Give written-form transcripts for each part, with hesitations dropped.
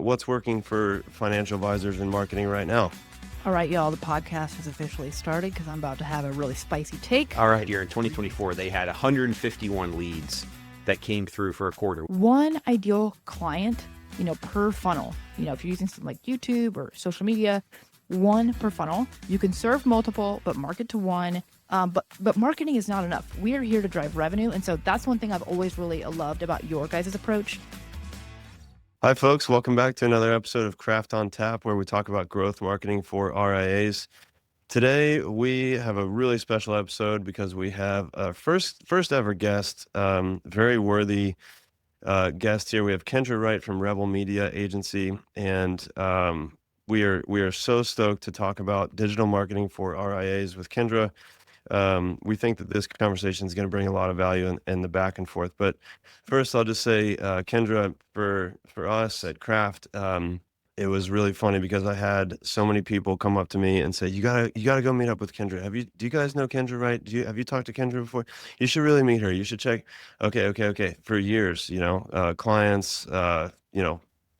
what's working for financial advisors in marketing right now. All right, y'all, the podcast has officially started because I'm about to have a really spicy take. All right, here in 2024, they had 151 leads that came through for a quarter. One ideal client, per funnel. If you're using something like YouTube or social media, one per funnel. You can serve multiple, but market to one. But marketing is not enough. We are here to drive revenue. And so that's one thing I've always really loved about your guys' approach. Hi, folks. Welcome back to another episode of Craft on Tap, where we talk about growth marketing for RIAs. Today, we have a really special episode because we have a first ever guest, very worthy guest here. We have Kendra Wright from Rebel Media Agency, and we are so stoked to talk about digital marketing for RIAs with Kendra. We think that this conversation is going to bring a lot of value in the back and forth. But first, I'll just say, Kendra, for us at Craft, it was really funny because I had so many people come up to me and say, "You gotta go meet up with Kendra. Do you guys know Kendra Wright? Have you talked to Kendra before? You should really meet her. You should check." Okay. For years, clients,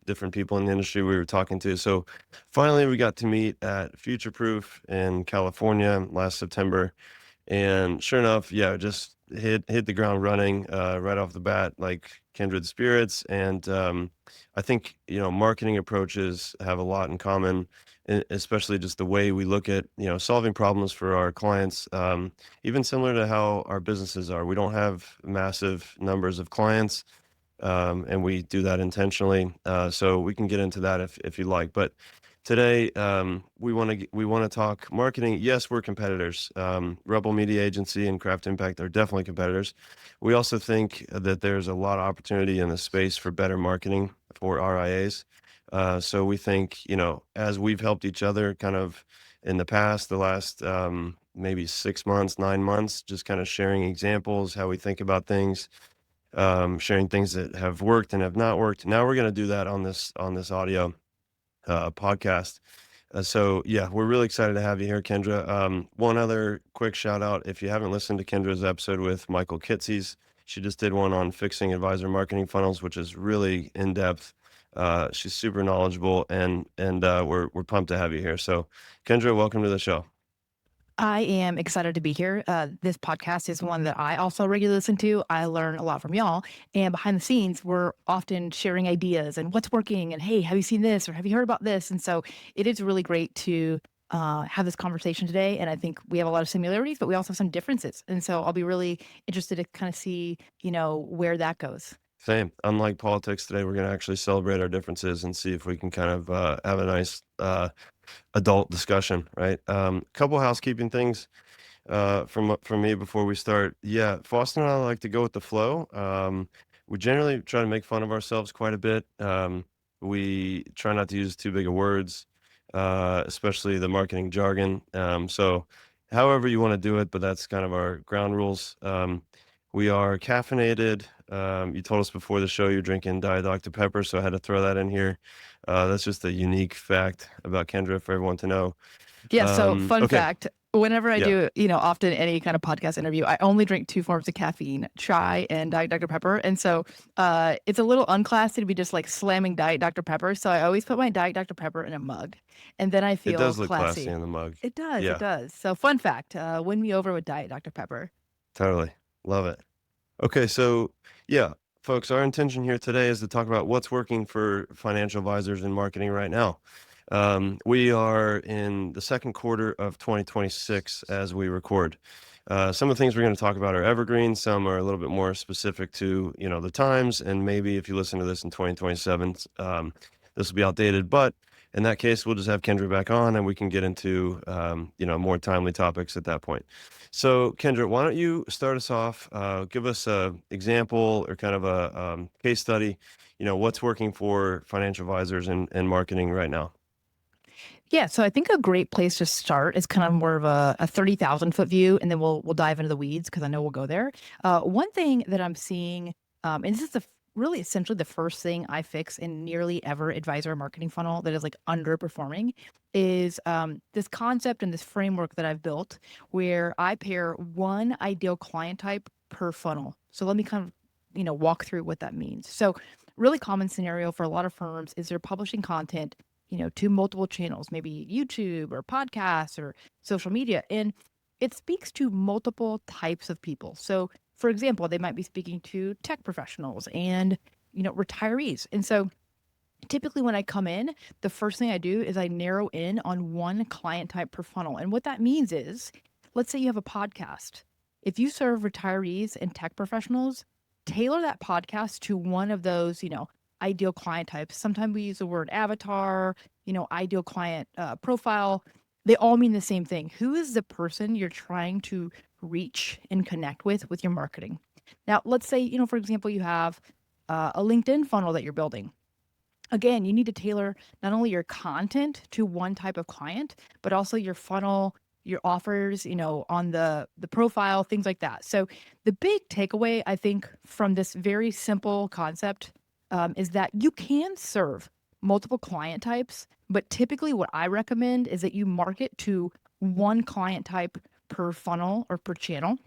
different people in the industry we were talking to. So finally, we got to meet at Future Proof in California last September. And sure enough, just hit the ground running right off the bat, like kindred spirits. And I think, marketing approaches have a lot in common, especially just the way we look at, solving problems for our clients, even similar to how our businesses are. We don't have massive numbers of clients, and we do that intentionally. So we can get into that if you like. But today, we want to talk marketing. Yes, we're competitors. Rebel Media Agency and Craft Impact are definitely competitors. We also think that there's a lot of opportunity in the space for better marketing for RIAs. So we think, as we've helped each other kind of in the past, the last maybe 6 months, 9 months, just kind of sharing examples, how we think about things, sharing things that have worked and have not worked. Now we're going to do that on this audio podcast. We're really excited to have you here, Kendra. One other quick shout out, if you haven't listened to Kendra's episode with Michael Kitces, she just did one on fixing advisor marketing funnels, which is really in depth. She's super knowledgeable, and we're pumped to have you here. So Kendra, welcome to the show. I am excited to be here. This podcast is one that I also regularly listen to. I learn a lot from y'all. And behind the scenes, we're often sharing ideas and what's working. And hey, have you seen this or have you heard about this? And so it is really great to have this conversation today. And I think we have a lot of similarities, but we also have some differences. And so I'll be really interested to kind of see, where that goes. Same. Unlike politics today, we're going to actually celebrate our differences and see if we can kind of have a nice adult discussion, right? Couple housekeeping things from me before we start. Yeah, Faustin and I like to go with the flow. We generally try to make fun of ourselves quite a bit. We try not to use too big of words, especially the marketing jargon. So however you want to do it, but that's kind of our ground rules. We are caffeinated. You told us before the show you're drinking Diet Dr. Pepper, so I had to throw that in here. That's just a unique fact about Kendra for everyone to know. Yeah, so fun okay. fact, whenever I do, often any kind of podcast interview, I only drink 2 forms of caffeine, chai and Diet Dr. Pepper. And so it's a little unclassy to be just like slamming Diet Dr. Pepper. So I always put my Diet Dr. Pepper in a mug. And then I feel It does look classy in the mug. It does, Yeah. it does. So fun fact, win me over with Diet Dr. Pepper. Totally. Love it. Okay, so folks, our intention here today is to talk about what's working for financial advisors in marketing right now. We are in the second quarter of 2026 as we record. Some of the things we're going to talk about are evergreen. Some are a little bit more specific to, the times. And maybe if you listen to this in 2027, this will be outdated. But in that case, we'll just have Kendra back on and we can get into, more timely topics at that point. So Kendra, why don't you start us off, give us an example or kind of a case study, what's working for financial advisors in marketing right now? Yeah, so I think a great place to start is kind of more of a 30,000 foot view, and then we'll dive into the weeds because I know we'll go there. One thing that I'm seeing, and this is really essentially the first thing I fix in nearly every advisor marketing funnel that is like underperforming, is this concept and this framework that I've built where I pair one ideal client type per funnel. So let me kind of walk through what that means. So really common scenario for a lot of firms is they're publishing content, to multiple channels, maybe YouTube or podcasts or social media. And it speaks to multiple types of people. So, for example, they might be speaking to tech professionals and, retirees. And so typically when I come in, the first thing I do is I narrow in on one client type per funnel. And what that means is, let's say you have a podcast. If you serve retirees and tech professionals, tailor that podcast to one of those, ideal client types. Sometimes we use the word avatar, ideal client profile. They all mean the same thing. Who is the person you're trying to reach and connect with your marketing? Now, let's say, for example, you have a LinkedIn funnel that you're building. Again, you need to tailor not only your content to one type of client, but also your funnel, your offers, on the profile, things like that. So the big takeaway, I think, from this very simple concept is that you can serve multiple client types, but typically what I recommend is that you market to one client type per funnel or per channel.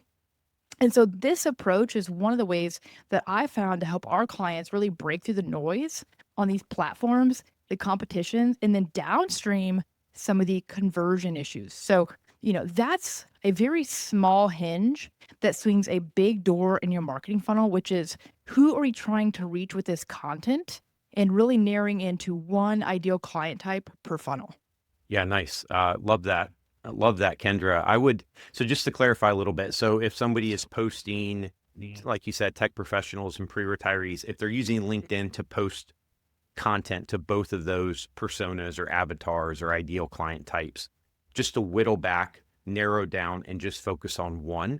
And so this approach is one of the ways that I found to help our clients really break through the noise on these platforms, the competitions, and then downstream some of the conversion issues. So, that's a very small hinge that swings a big door in your marketing funnel, which is who are you trying to reach with this content and really narrowing into one ideal client type per funnel. Yeah, nice. Love that. I love that, Kendra. So just to clarify a little bit. So if somebody is posting, like you said, tech professionals and pre-retirees, if they're using LinkedIn to post content to both of those personas or avatars or ideal client types, just to whittle back, narrow down, and just focus on one.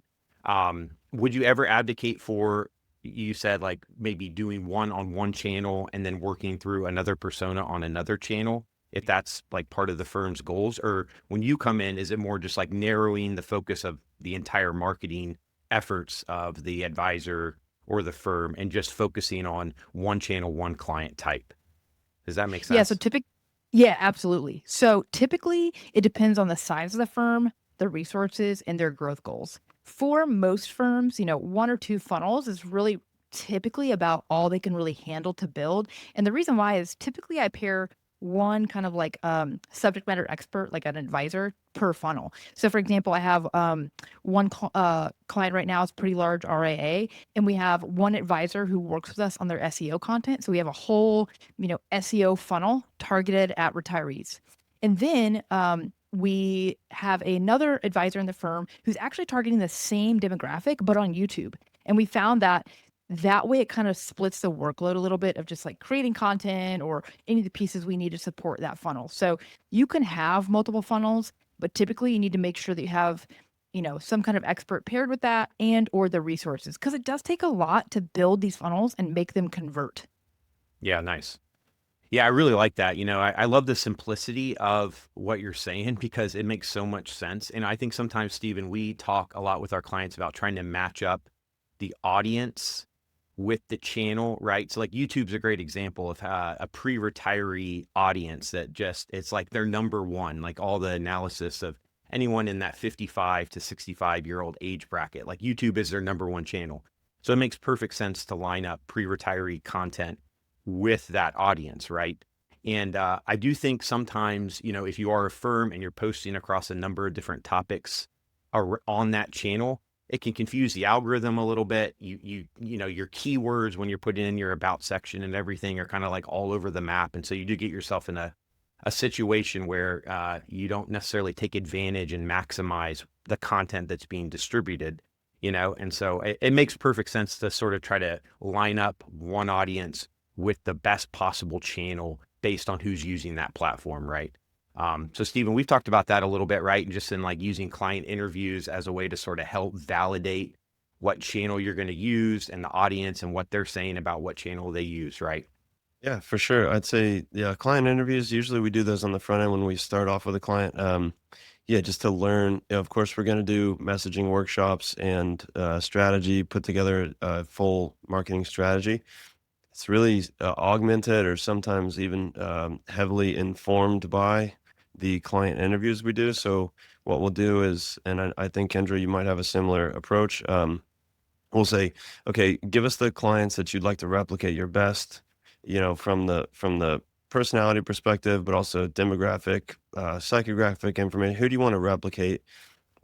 Would you ever advocate for, you said like maybe doing one on one channel and then working through another persona on another channel, if that's like part of the firm's goals? Or when you come in, is it more just like narrowing the focus of the entire marketing efforts of the advisor or the firm and just focusing on one channel, one client type? Does that make sense? Yeah, absolutely. So typically it depends on the size of the firm, the resources, and their growth goals. For most firms, one or two funnels is really typically about all they can really handle to build. And the reason why is typically I pair one kind of like subject matter expert, like an advisor per funnel. So for example, I have one client right now is pretty large RIA, and we have one advisor who works with us on their SEO content. So we have a whole, SEO funnel targeted at retirees. And then we have another advisor in the firm who's actually targeting the same demographic, but on YouTube. And we found that way it kind of splits the workload a little bit of just like creating content or any of the pieces we need to support that funnel. So you can have multiple funnels, but typically you need to make sure that you have, some kind of expert paired with that and or the resources, because it does take a lot to build these funnels and make them convert. Yeah, nice. Yeah, I really like that. I love the simplicity of what you're saying because it makes so much sense. And I think sometimes, Stephen, we talk a lot with our clients about trying to match up the audience with the channel, right? So like YouTube's a great example of a pre-retiree audience that it's like their number one, like all the analysis of anyone in that 55 to 65-year-old age bracket, like YouTube is their number one channel. So it makes perfect sense to line up pre-retiree content with that audience, right? And I do think sometimes, if you are a firm and you're posting across a number of different topics on that channel, it can confuse the algorithm a little bit. Your keywords when you're putting in your about section and everything are kind of like all over the map. And so you do get yourself in a situation where you don't necessarily take advantage and maximize the content that's being distributed, and so it makes perfect sense to sort of try to line up one audience with the best possible channel based on who's using that platform, right? So Stephen, we've talked about that a little bit, right? And just in like using client interviews as a way to sort of help validate what channel you're going to use and the audience and what they're saying about what channel they use, right? Yeah, for sure. I'd say, yeah, client interviews, usually we do those on the front end when we start off with a client. Yeah, just to learn. Of course, we're going to do messaging workshops and strategy, put together a full marketing strategy. It's really augmented or sometimes even heavily informed by the client interviews we do. So what we'll do is, and I think, Kendra, you might have a similar approach. We'll say, okay, give us the clients that you'd like to replicate your best from the personality perspective, but also demographic, psychographic information. Who do you want to replicate?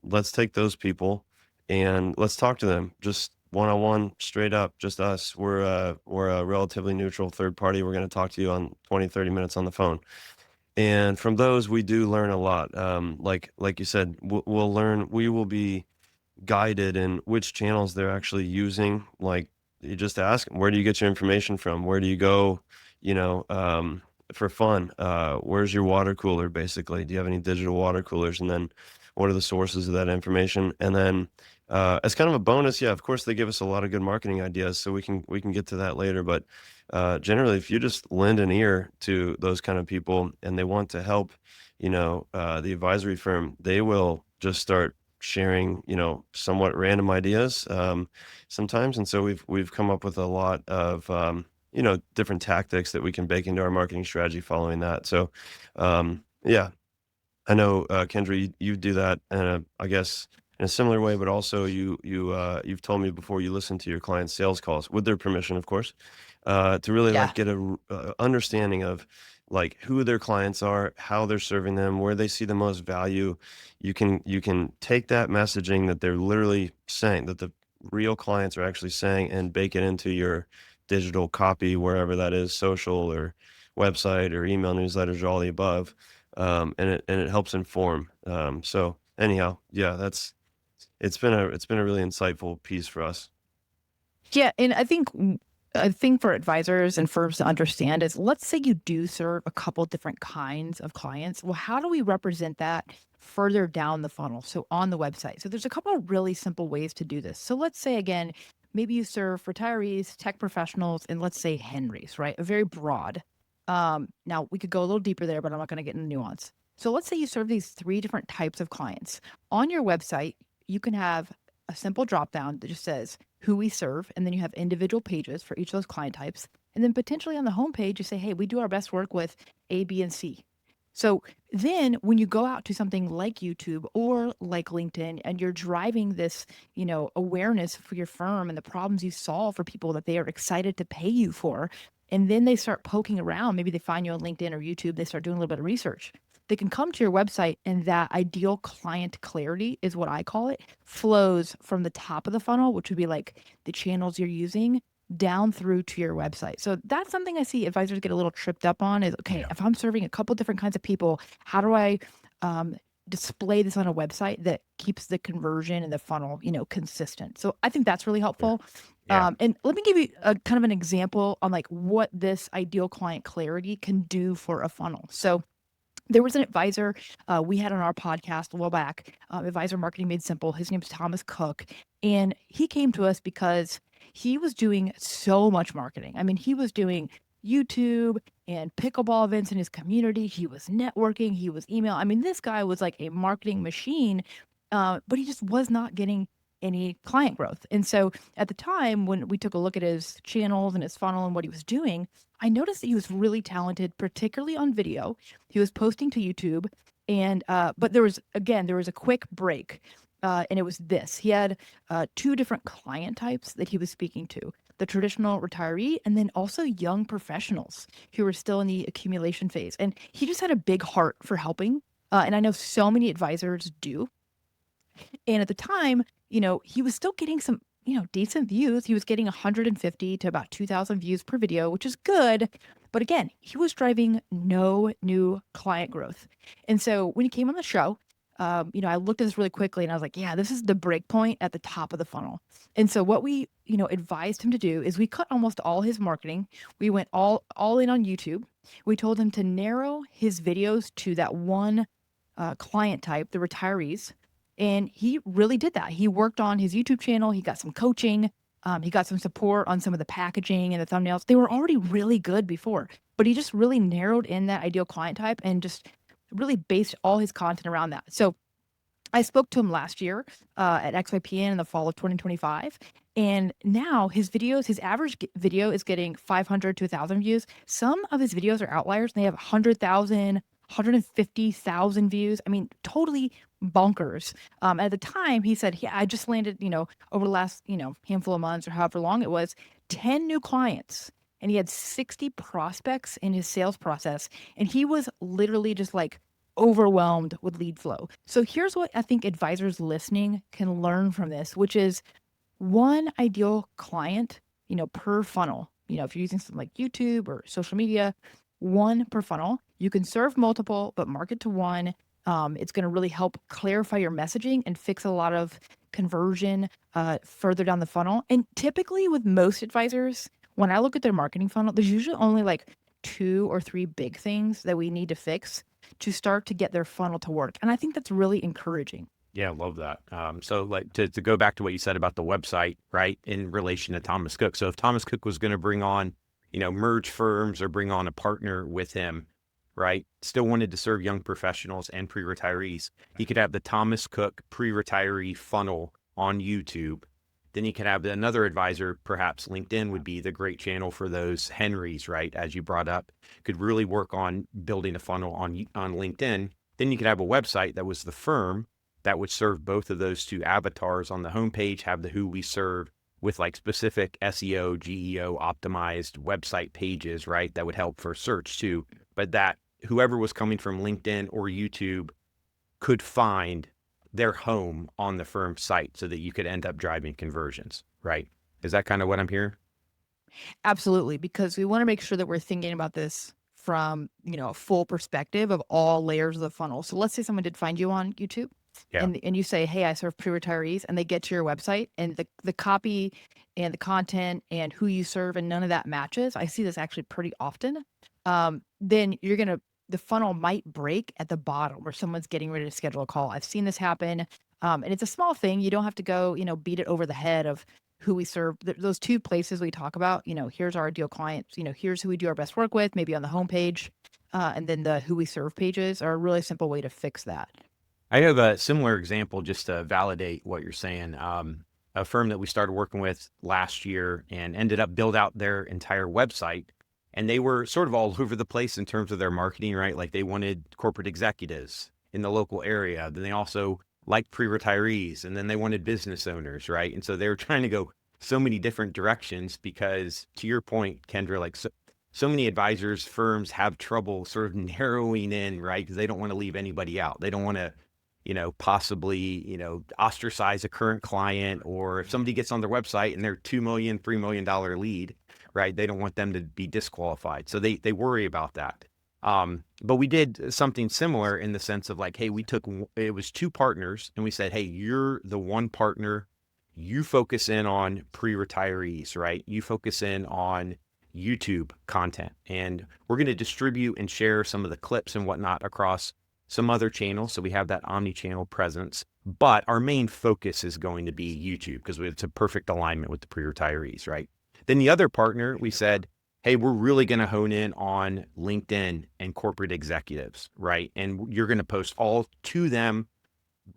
Let's take those people and let's talk to them just one-on-one, straight up, just us. We're a relatively neutral third party. We're going to talk to you on 20, 30 minutes on the phone. And from those, we do learn a lot. Like you said, we'll learn, we will be guided in which channels they're actually using. Like, you just ask them, where do you get your information from? Where do you go, you know, for fun? Where's your water cooler, basically? Do you have any digital water coolers? And then what are the sources of that information? And then as kind of a bonus, yeah, of course, they give us a lot of good marketing ideas, so we can get to that later. But generally, if you just lend an ear to those kind of people and they want to help, the advisory firm, they will just start sharing, somewhat random ideas sometimes. And so we've come up with a lot of different tactics that we can bake into our marketing strategy following that. So yeah, I know, Kendra, you do that, I guess in a similar way, but also you've told me before you listen to your clients' sales calls with their permission, of course, to really Yeah. like get a understanding of like who their clients are, how they're serving them, where they see the most value. You can take that messaging that they're literally saying, that the real clients are actually saying, and bake it into your digital copy, wherever that is, social or website or email newsletters or all the above. And it helps inform. So anyhow, yeah, it's been a really insightful piece for us. Yeah, and I think for advisors and firms to understand is, let's say you do serve a couple different kinds of clients. Well, how do we represent that further down the funnel? So on the website. So there's a couple of really simple ways to do this. So let's say again, maybe you serve retirees, tech professionals, and let's say Henrys, right? A very broad. Now we could go a little deeper there, but I'm not going to get into nuance. So let's say you serve these three different types of clients. On your website, you can have a simple drop down that just says who we serve, and then you have individual pages for each of those client types. And then potentially on the homepage, you say, hey, we do our best work with A, B, and C. So then when you go out to something like YouTube or like LinkedIn and you're driving this, awareness for your firm and the problems you solve for people that they are excited to pay you for, and then they start poking around, maybe they find you on LinkedIn or YouTube, they start doing a little bit of research. They can come to your website, and that ideal client clarity is what I call it, flows from the top of the funnel, which would be like the channels you're using, down through to your website. So that's something I see advisors get a little tripped up on is, okay, Yeah. if I'm serving a couple different kinds of people, how do I display this on a website that keeps the conversion and the funnel, consistent? So I think that's really Yeah. helpful. Yeah. And let me give you a kind of an example on like what this ideal client clarity can do for a funnel. So there was an advisor we had on our podcast a while back, Advisor Marketing Made Simple. His name's Thomas Cook. And he came to us because he was doing so much marketing. I mean, he was doing YouTube and pickleball events in his community. He was networking, he was email. I mean, this guy was like a marketing machine, but he just was not getting any client growth. And so at the time when we took a look at his channels and his funnel and what he was doing, I noticed that he was really talented, particularly on video. He was posting to YouTube, and but there was a quick break, and it was this: he had two different client types that he was speaking to: the traditional retiree, and then also young professionals who were still in the accumulation phase. And he just had a big heart for helping, and I know so many advisors do. And at the time, he was still getting some, decent views. He was getting 150 to about 2,000 views per video, which is good. But again, he was driving no new client growth. And so when he came on the show, I looked at this really quickly and I was like, yeah, this is the break point at the top of the funnel. And so what we, advised him to do is we cut almost all his marketing. We went all in on YouTube. We told him to narrow his videos to that one client type, the retirees. And he really did that. He worked on his YouTube channel. He got some coaching. He got some support on some of the packaging and the thumbnails. They were already really good before, but he just really narrowed in that ideal client type and just really based all his content around that. So I spoke to him last year at XYPN in the fall of 2025. And now his videos, his average video is getting 500 to 1,000 views. Some of his videos are outliers, and they have 100,000, 150,000 views. I mean, totally bonkers. At the time, he said, yeah, I just landed, over the last, handful of months or however long it was, 10 new clients. and he had 60 prospects in his sales process. And he was literally just like overwhelmed with lead flow. So here's what I think advisors listening can learn from this, which is one ideal client, per funnel. If you're using something like YouTube or social media, one per funnel. You can serve multiple, but market to one. It's going to really help clarify your messaging and fix a lot of conversion further down the funnel. And typically with most advisors, when I look at their marketing funnel, there's usually only like 2 or 3 big things that we need to fix to start to get their funnel to work. And I think that's really encouraging. Yeah, I love that. So like to go back to what you said about the website, right, in relation to Thomas Cook. So if Thomas Cook was going to bring on, merge firms or bring on a partner with him, right, still wanted to serve young professionals and pre-retirees, he could have the Thomas Cook pre-retiree funnel on YouTube. Then he could have another advisor, perhaps LinkedIn would be the great channel for those Henrys, right, as you brought up, could really work on building a funnel on LinkedIn. Then you could have a website that was the firm that would serve both of those two avatars on the homepage, have the who we serve with like specific SEO, GEO optimized website pages, right? That would help for search too. But that whoever was coming from LinkedIn or YouTube could find their home on the firm site so that you could end up driving conversions, right? Is that kind of what I'm hearing? Absolutely, because we want to make sure that we're thinking about this from, a full perspective of all layers of the funnel. So let's say someone did find you on YouTube. Yeah. And you say, hey, I serve pre-retirees, and they get to your website and the copy and the content and who you serve and none of that matches. I see this actually pretty often. Then the funnel might break at the bottom where someone's getting ready to schedule a call. I've seen this happen. And it's a small thing. You don't have to go, beat it over the head of who we serve. Those 2 places we talk about, here's our ideal clients, here's who we do our best work with, maybe on the homepage. And then the who we serve pages are a really simple way to fix that. I have a similar example just to validate what you're saying. A firm that we started working with last year and ended up build out their entire website. And they were sort of all over the place in terms of their marketing, right? Like they wanted corporate executives in the local area. Then they also liked pre-retirees, and then they wanted business owners, right? And so they were trying to go so many different directions because, to your point, Kendra, like so many advisors, firms have trouble sort of narrowing in, right? Because they don't want to leave anybody out. They don't want to possibly, ostracize a current client, or if somebody gets on their website and they're $2 million, $3 million lead, right? They don't want them to be disqualified. So they worry about that. But we did something similar in the sense of like, hey, it was 2 partners and we said, hey, you're the one partner, you focus in on pre-retirees, right? You focus in on YouTube content, and we're going to distribute and share some of the clips and whatnot across some other channels. So we have that omni-channel presence, but our main focus is going to be YouTube because it's a perfect alignment with the pre-retirees, right? Then the other partner, we said, hey, we're really going to hone in on LinkedIn and corporate executives, right? And you're going to post all to them.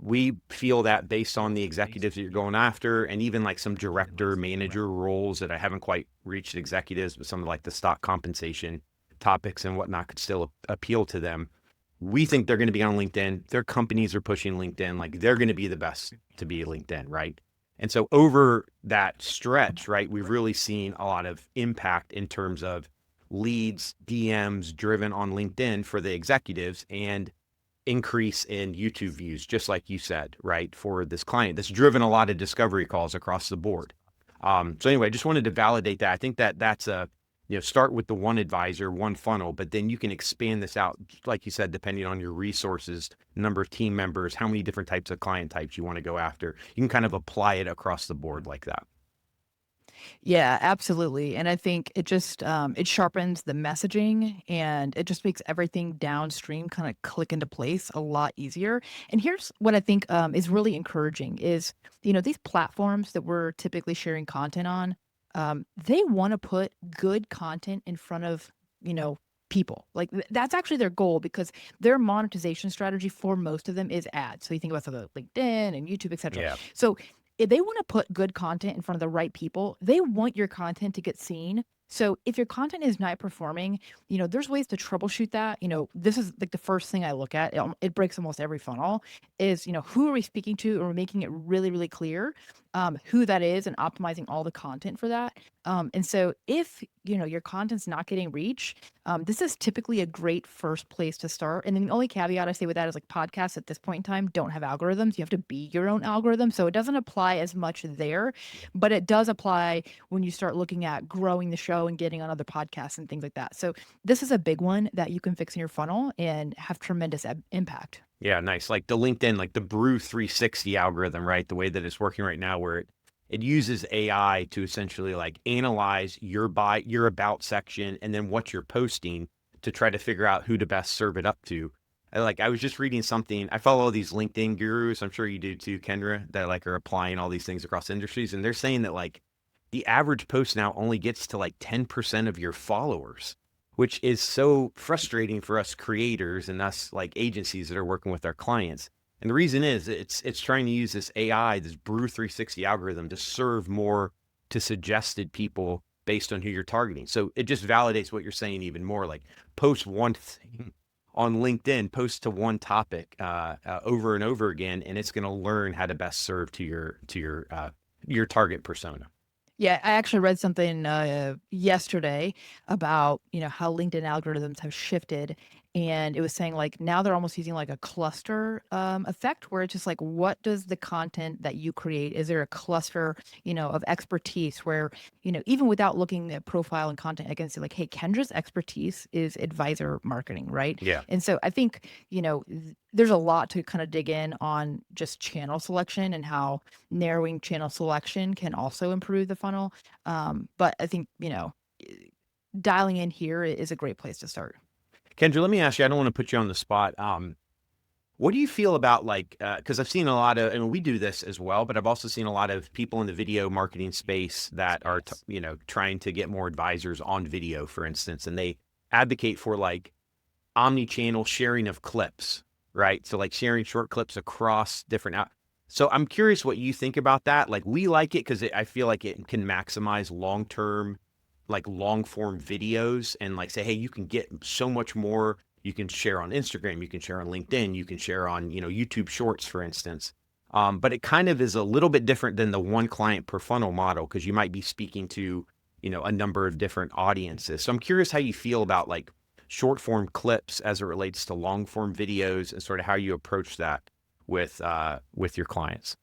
We feel that based on the executives that you're going after, and even like some director, manager roles that I haven't quite reached executives, but some of like the stock compensation topics and whatnot could still appeal to them. We think they're going to be on LinkedIn. Their companies are pushing LinkedIn. Like they're going to be the best to be LinkedIn, right? And so over that stretch, right, we've really seen a lot of impact in terms of leads, DMs driven on LinkedIn for the executives, and increase in YouTube views, just like you said, right, for this client that's driven a lot of discovery calls across the board. So anyway, I just wanted to validate that. I think that's start with the one advisor, one funnel, but then you can expand this out, like you said, depending on your resources, number of team members, how many different types of client types you want to go after. You can kind of apply it across the board like that. Yeah, absolutely. And I think it just it sharpens the messaging, and it just makes everything downstream kind of click into place a lot easier. And here's what I think is really encouraging is, these platforms that we're typically sharing content on, they want to put good content in front of, people. Like that's actually their goal, because their monetization strategy for most of them is ads. So you think about something like LinkedIn and YouTube, etc. Yeah. So if they want to put good content in front of the right people, they want your content to get seen. So if your content is not performing, there's ways to troubleshoot that. This is like the first thing I look at. It breaks almost every funnel is, who are we speaking to? And we're making it really, really clear. who that is and optimizing all the content for that. And so if, your content's not getting reach, this is typically a great first place to start. And then the only caveat I say with that is like podcasts at this point in time don't have algorithms. You have to be your own algorithm. So it doesn't apply as much there, but it does apply when you start looking at growing the show and getting on other podcasts and things like that. So this is a big one that you can fix in your funnel and have tremendous impact. Yeah, nice. Like the LinkedIn, like the Brew 360 algorithm, right? The way that it's working right now, where it uses AI to essentially like analyze your about section and then what you're posting to try to figure out who to best serve it up to. I was just reading something. I follow these LinkedIn gurus. I'm sure you do too, Kendra, that like are applying all these things across industries. And they're saying that like the average post now only gets to like 10% of your followers, which is so frustrating for us creators and us like agencies that are working with our clients. And the reason is it's trying to use this AI, this Brew 360 algorithm to serve more to suggested people based on who you're targeting. So it just validates what you're saying even more. Like post one thing on LinkedIn, post to one topic over and over again, and it's going to learn how to best serve to your target persona. Yeah, I actually read something yesterday about, how LinkedIn algorithms have shifted. And it was saying like now they're almost using like a cluster effect where it's just like, what does the content that you create? Is there a cluster, of expertise where, even without looking at profile and content, I can say like, hey, Kendra's expertise is advisor marketing, right? Yeah. And so I think, there's a lot to kind of dig in on just channel selection and how narrowing channel selection can also improve the funnel. But I think, dialing in here is a great place to start. Kendra, let me ask you, I don't want to put you on the spot. What do you feel about like, because I've seen a lot of, and we do this as well, but I've also seen a lot of people in the video marketing space that are, trying to get more advisors on video, for instance, and they advocate for like omni-channel sharing of clips, right? So like sharing short clips across different So I'm curious what you think about that. Like we like it because I feel like it can maximize long-term, like long form videos and like say, hey, you can get so much more. You can share on Instagram, you can share on LinkedIn, you can share on, YouTube Shorts, for instance. But it kind of is a little bit different than the one client per funnel model because you might be speaking to, a number of different audiences. So I'm curious how you feel about like short form clips as it relates to long form videos and sort of how you approach that with your clients.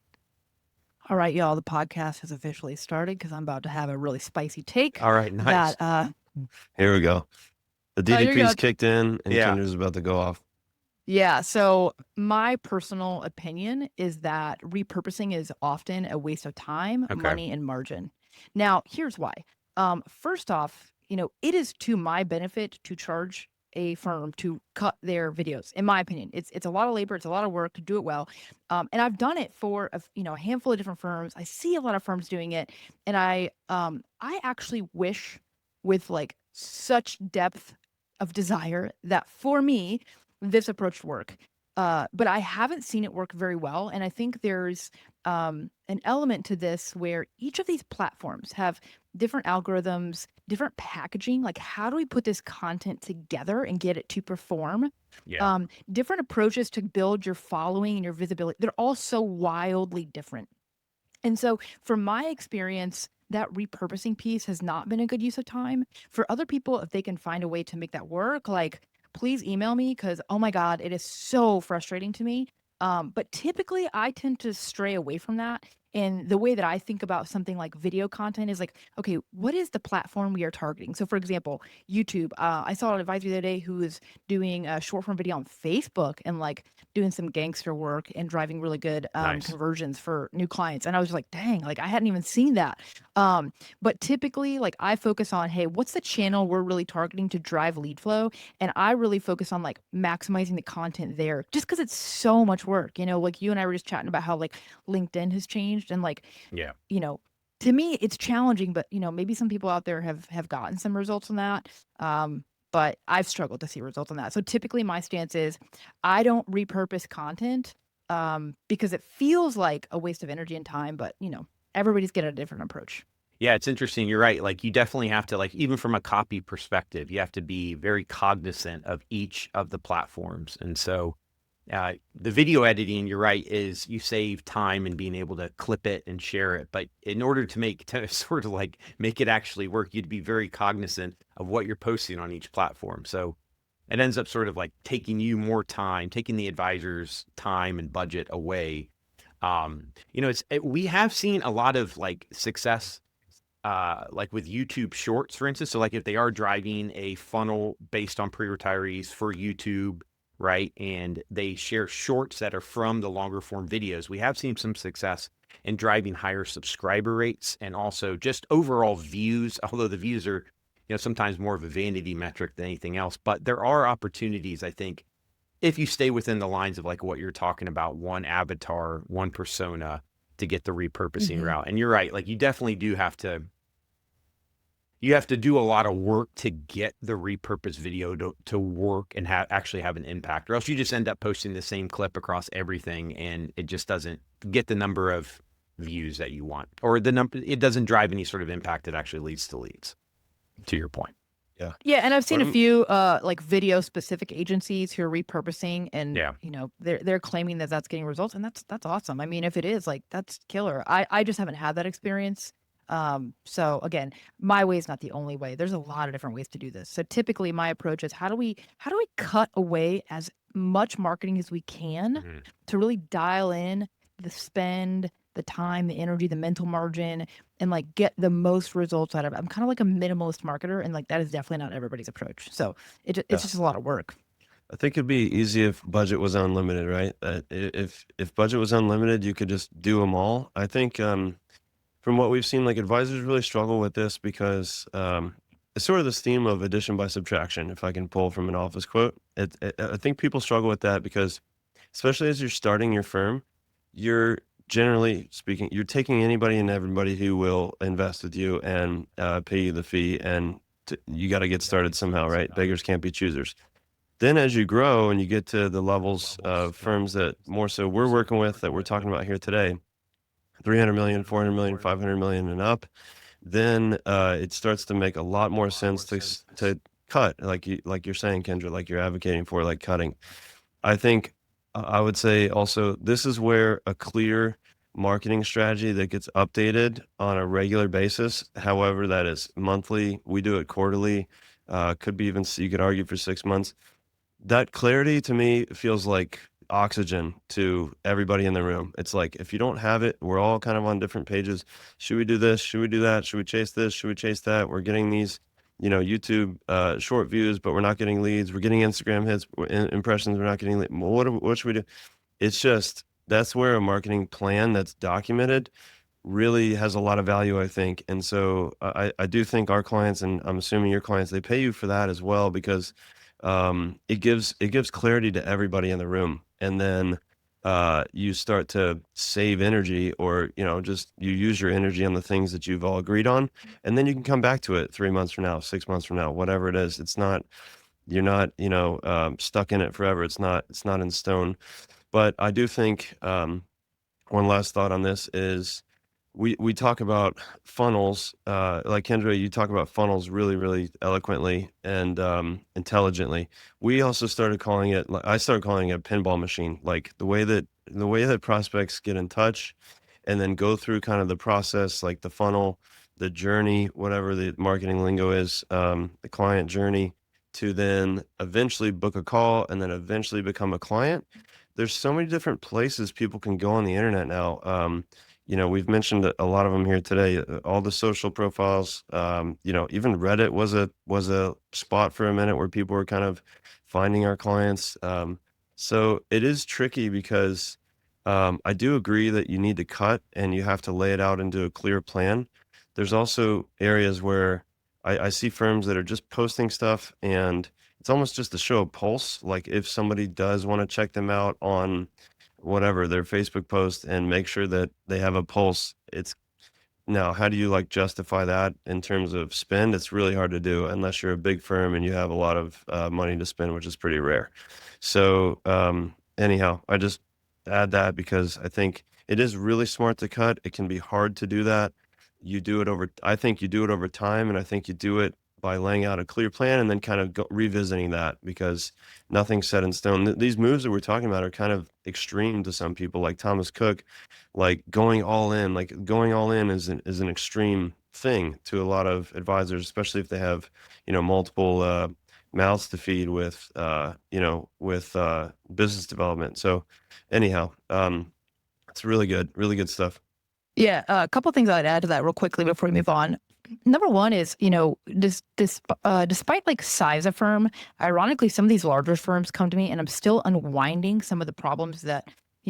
All right, y'all, the podcast has officially started because I'm about to have a really spicy take. All right, nice. Here we go. The DDP's kicked in and Yeah. Kendra's about to go off. Yeah, so my personal opinion is that repurposing is often a waste of time, Okay. money, and margin. Now, here's why. First off, it is to my benefit to charge a firm to cut their videos. In my opinion, it's a lot of labor, it's a lot of work to do it well. And I've done it for a handful of different firms. I see a lot of firms doing it, and I actually wish with like such depth of desire that for me this approach would work. But I haven't seen it work very well. And I think there's an element to this where each of these platforms have different algorithms, different packaging. Like, how do we put this content together and get it to perform? Yeah. Different approaches to build your following and your visibility. They're all so wildly different. And so, from my experience, that repurposing piece has not been a good use of time. For other people, if they can find a way to make that work, like, please email me because, oh my God, it is so frustrating to me. But typically, I tend to stray away from that. And the way that I think about something like video content is like, okay, what is the platform we are targeting? So, for example, YouTube. I saw an advisor the other day who was doing a short form video on Facebook and like doing some gangster work and driving really good Nice. conversions for new clients. And I was like, dang, like I hadn't even seen that. But typically, like I focus on, hey, what's the channel we're really targeting to drive lead flow? And I really focus on like maximizing the content there just because it's so much work. Like you and I were just chatting about how like LinkedIn has changed and like, Yeah. To me, it's challenging, but maybe some people out there have gotten some results on that. But I've struggled to see results on that. So typically my stance is I don't repurpose content because it feels like a waste of energy and time, but everybody's getting a different approach. Yeah, it's interesting. You're right. Like you definitely have to like, even from a copy perspective, you have to be very cognizant of each of the platforms. And so The video editing, you're right, is you save time and being able to clip it and share it. But in order to sort of like make it actually work, you'd be very cognizant of what you're posting on each platform. So it ends up sort of like taking you more time, taking the advisor's time and budget away. We have seen a lot of like success, like with YouTube Shorts, for instance. So like if they are driving a funnel based on pre-retirees for YouTube, right, and they share shorts that are from the longer form videos, we have seen some success in driving higher subscriber rates and also just overall views, although the views are, sometimes more of a vanity metric than anything else. But there are opportunities, I think, if you stay within the lines of like what you're talking about, one avatar, one persona, to get the repurposing Mhm. route. And you're right, like you definitely do have to do a lot of work to get the repurposed video to work and actually have an impact, or else you just end up posting the same clip across everything and it just doesn't get the number of views that you want, or it doesn't drive any sort of impact that actually leads to leads, to your point. Yeah. Yeah, and I've seen What a I'm few like video specific agencies who are repurposing, and Yeah. they're claiming that that's getting results, and that's awesome. I mean, if it is, like, that's killer. I just haven't had that experience. So again, my way is not the only way. There's a lot of different ways to do this. So typically my approach is how do we cut away as much marketing as we can Mhm. to really dial in the spend, the time, the energy, the mental margin, and like get the most results out of it. I'm kind of like a minimalist marketer, and like that is definitely not everybody's approach. So it's Yeah. just a lot of work. I think it'd be easy if budget was unlimited, right? If budget was unlimited, you could just do them all. I think from what we've seen, like advisors really struggle with this because it's sort of this theme of addition by subtraction. If I can pull from an office quote, I think people struggle with that because, especially as you're starting your firm, you're generally speaking, you're taking anybody and everybody who will invest with you and pay you the fee, and you got to get started somehow, right? Beggars can't be choosers. Then as you grow and you get to the levels of firms that more so we're working with, that we're talking about here today, 300 million, 400 million, 500 million and up, then it starts to make a lot more sense to cut, like you're saying, Kendra, like you're advocating for, like cutting. I think I would say also this is where a clear marketing strategy that gets updated on a regular basis, however that is monthly, we do it quarterly, could be even, you could argue, for 6 months. That clarity to me feels like oxygen to everybody in the room. It's like, if you don't have it, we're all kind of on different pages. Should we do this? Should we do that? Should we chase this? Should we chase that? We're getting these, YouTube short views, but we're not getting leads. We're getting Instagram hits, impressions. We're not getting leads. What should we do? It's just, that's where a marketing plan that's documented really has a lot of value, I think. And so I do think our clients, and I'm assuming your clients, they pay you for that as well, because it gives clarity to everybody in the room. And then you start to save energy, or just you use your energy on the things that you've all agreed on, and then you can come back to it 3 months from now, 6 months from now, whatever it is. It's not, you're not, stuck in it forever. It's not in stone. But I do think one last thought on this is, we talk about funnels, like Kendra, you talk about funnels really, really eloquently and intelligently. We also started calling it, I started calling it a pinball machine, like the way that prospects get in touch and then go through kind of the process, like the funnel, the journey, whatever the marketing lingo is, the client journey, to then eventually book a call and then eventually become a client. There's so many different places people can go on the internet now. We've mentioned a lot of them here today. All the social profiles. Even Reddit was a spot for a minute where people were kind of finding our clients. So it is tricky because I do agree that you need to cut and you have to lay it out into a clear plan. There's also areas where I see firms that are just posting stuff, and it's almost just to show a pulse. Like, if somebody does want to check them out on whatever their Facebook post and make sure that they have a pulse. It's Now, how do you like justify that in terms of spend? It's really hard to do unless you're a big firm and you have a lot of money to spend, which is pretty rare. So anyhow, I just add that because I think it is really smart to cut. It can be hard to do that. I think you do it over time, and I think you do it by laying out a clear plan and then kind of revisiting that, because nothing's set in stone. These moves that we're talking about are kind of extreme to some people, like Thomas Cook, like going all in. Like going all in is an extreme thing to a lot of advisors, especially if they have, multiple mouths to feed with, business development. So anyhow, it's really good stuff. Yeah, a couple things I'd add to that real quickly before we move on. Number one is, despite like size of firm, ironically, some of these larger firms come to me and I'm still unwinding some of the problems that,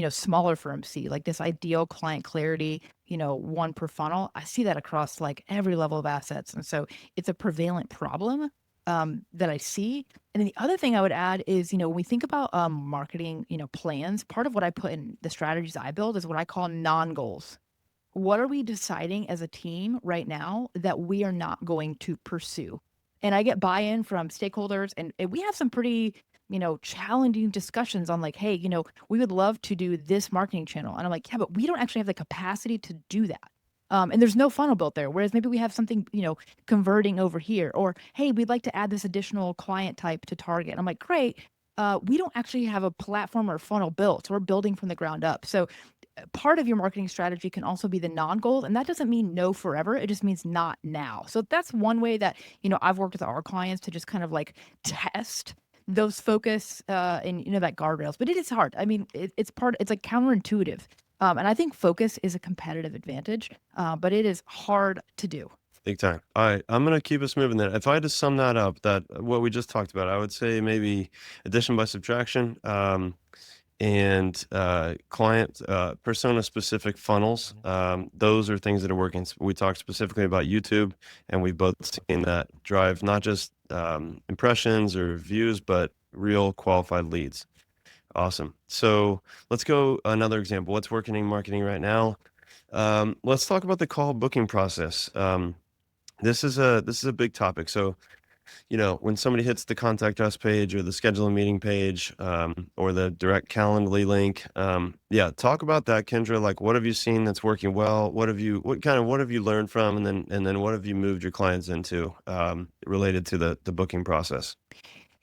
smaller firms see, like this ideal client clarity, one per funnel. I see that across like every level of assets. And so it's a prevalent problem that I see. And then the other thing I would add is, when we think about marketing, plans, part of what I put in the strategies I build is what I call non-goals. What are we deciding as a team right now that we are not going to pursue? And I get buy-in from stakeholders, and we have some pretty, challenging discussions on like, hey, we would love to do this marketing channel. And I'm like, yeah, but we don't actually have the capacity to do that. And there's no funnel built there. Whereas maybe we have something, converting over here, or, hey, we'd like to add this additional client type to target. I'm like, great. We don't actually have a platform or funnel built. So we're building from the ground up. So part of your marketing strategy can also be the non-goal, and that doesn't mean no forever. It just means not now. So that's one way that, I've worked with our clients to just kind of like test those focus and, that guardrails, but it is hard. I mean, it's like counterintuitive. And I think focus is a competitive advantage, but it is hard to do. Big time. All right, I'm gonna keep us moving then. If I had to sum that up, that what we just talked about, I would say maybe addition by subtraction, and client persona specific funnels. Those are things that are working. We talked specifically about YouTube, and we've both seen that drive not just impressions or views, but real qualified leads. Awesome. So let's go another example. What's working in marketing right now? Let's talk about the call booking process. This is a big topic. So, when somebody hits the contact us page or the schedule a meeting page, or the direct Calendly link, talk about that, Kendra. Like, what have you seen that's working well? What have you learned from, and then what have you moved your clients into, related to the booking process?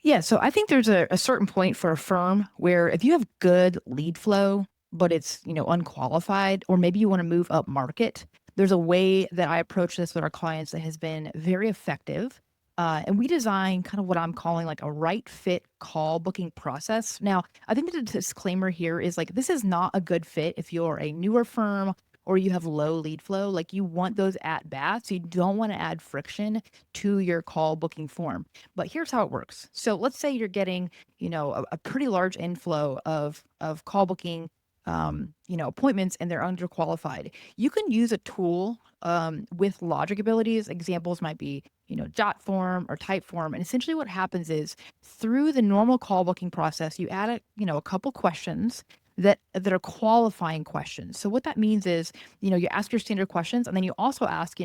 Yeah, so I think there's a certain point for a firm where if you have good lead flow, but it's, unqualified, or maybe you want to move up market, there's a way that I approach this with our clients that has been very effective. And we design kind of what I'm calling like a right fit call booking process. Now, I think the disclaimer here is like, this is not a good fit if you're a newer firm or you have low lead flow. Like, you want those at bats. You don't want to add friction to your call booking form. But here's how it works. So let's say you're getting, a pretty large inflow of call booking, appointments, and they're underqualified. You can use a tool with logic abilities. Examples might be, jot form or type form. And essentially what happens is through the normal call booking process, you add a couple questions that are qualifying questions. So what that means is, you ask your standard questions, and then you also ask,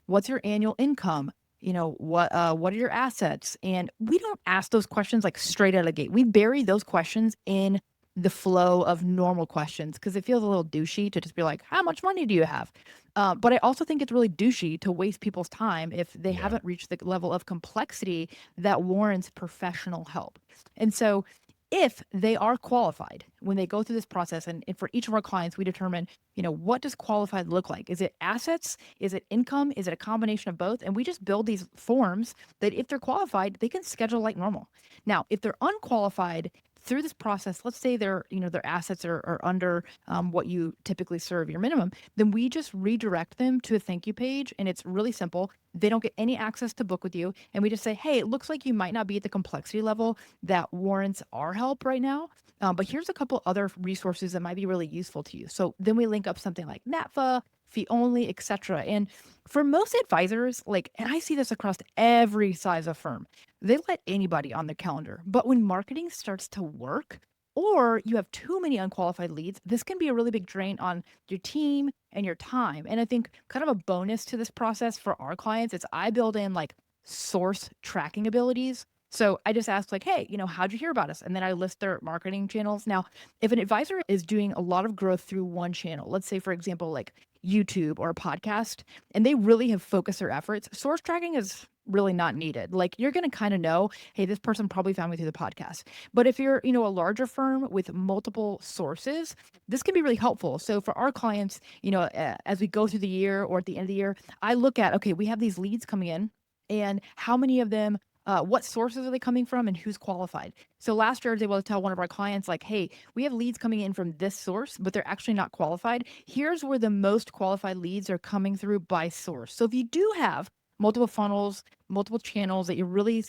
what's your annual income? What are your assets? And we don't ask those questions like straight out of the gate. We bury those questions in the flow of normal questions because it feels a little douchey to just be like, how much money do you have? But I also think it's really douchey to waste people's time if they Yeah. haven't reached the level of complexity that warrants professional help. And so if they are qualified when they go through this process, and for each of our clients, we determine, what does qualified look like? Is it assets? Is it income? Is it a combination of both? And we just build these forms that if they're qualified, they can schedule like normal. Now, if they're unqualified through this process, let's say their assets are under what you typically serve your minimum, then we just redirect them to a thank you page. And it's really simple. They don't get any access to book with you. And we just say, hey, it looks like you might not be at the complexity level that warrants our help right now. But here's a couple other resources that might be really useful to you. So then we link up something like NATFA, fee only, etc. And for most advisors, and I see this across every size of firm, they let anybody on their calendar. But when marketing starts to work, or you have too many unqualified leads, this can be a really big drain on your team and your time. And I think kind of a bonus to this process for our clients is I build in like source tracking abilities. So I just ask like, hey, how'd you hear about us? And then I list their marketing channels. Now, if an advisor is doing a lot of growth through one channel, let's say, for example, like YouTube or a podcast, and they really have focused their efforts, source tracking is really not needed. Like you're going to kind of know, hey, this person probably found me through the podcast. But if you're, a larger firm with multiple sources, this can be really helpful. So for our clients, as we go through the year or at the end of the year, I look at, okay, we have these leads coming in and how many of them, what sources are they coming from and who's qualified? So last year I was able to tell one of our clients like, hey, we have leads coming in from this source, but they're actually not qualified. Here's where the most qualified leads are coming through by source. So if you do have multiple funnels, multiple channels that you're really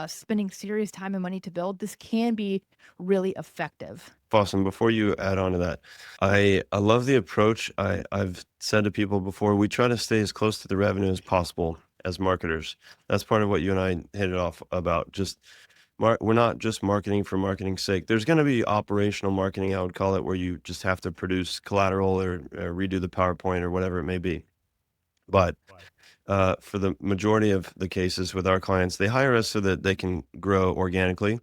spending serious time and money to build, this can be really effective. Faustin, before you add on to that, I love the approach. I've said to people before, we try to stay as close to the revenue as possible as marketers. That's part of what you and I hit it off about. Just we're not just marketing for marketing's sake. There's going to be operational marketing, I would call it, where you just have to produce collateral or redo the PowerPoint or whatever it may be. But for the majority of the cases with our clients, they hire us so that they can grow organically.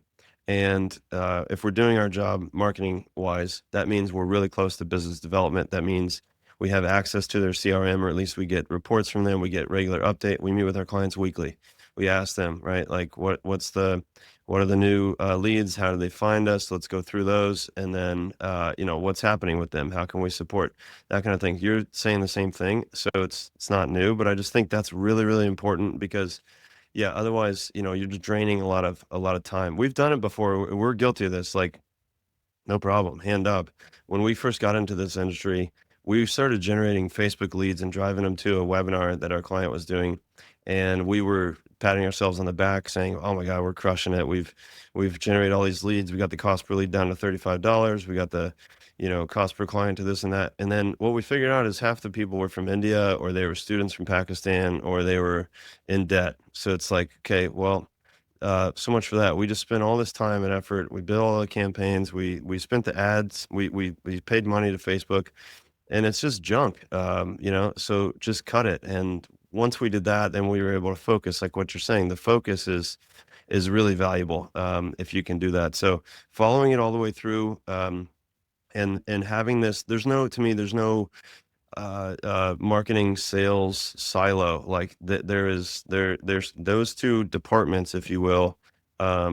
And if we're doing our job marketing wise, that means we're really close to business development. That means we have access to their CRM, or at least we get reports from them. We get regular update. We meet with our clients weekly. We ask them, right? Like what are the new leads? How do they find us? Let's go through those. And then, what's happening with them? How can we support that kind of thing? You're saying the same thing. So it's not new, but I just think that's really, really important because yeah, otherwise, you're just draining a lot of time. We've done it before. We're guilty of this. Like, no problem, hand up. When we first got into this industry, we started generating Facebook leads and driving them to a webinar that our client was doing, and we were patting ourselves on the back saying, "Oh my God, we're crushing it. We've generated all these leads. We got the cost per lead down to $35. We got the, cost per client to this and that." And then what we figured out is half the people were from India, or they were students from Pakistan, or they were in debt. So it's like, okay, well, so much for that. We just spent all this time and effort. We built all the campaigns. We spent the ads. We paid money to Facebook, and it's just junk. So just cut it. And once we did that, then we were able to focus. Like what you're saying, the focus is really valuable if you can do that. So following it all the way through, and having this, there's no marketing sales silo. Like there's those two departments, if you will,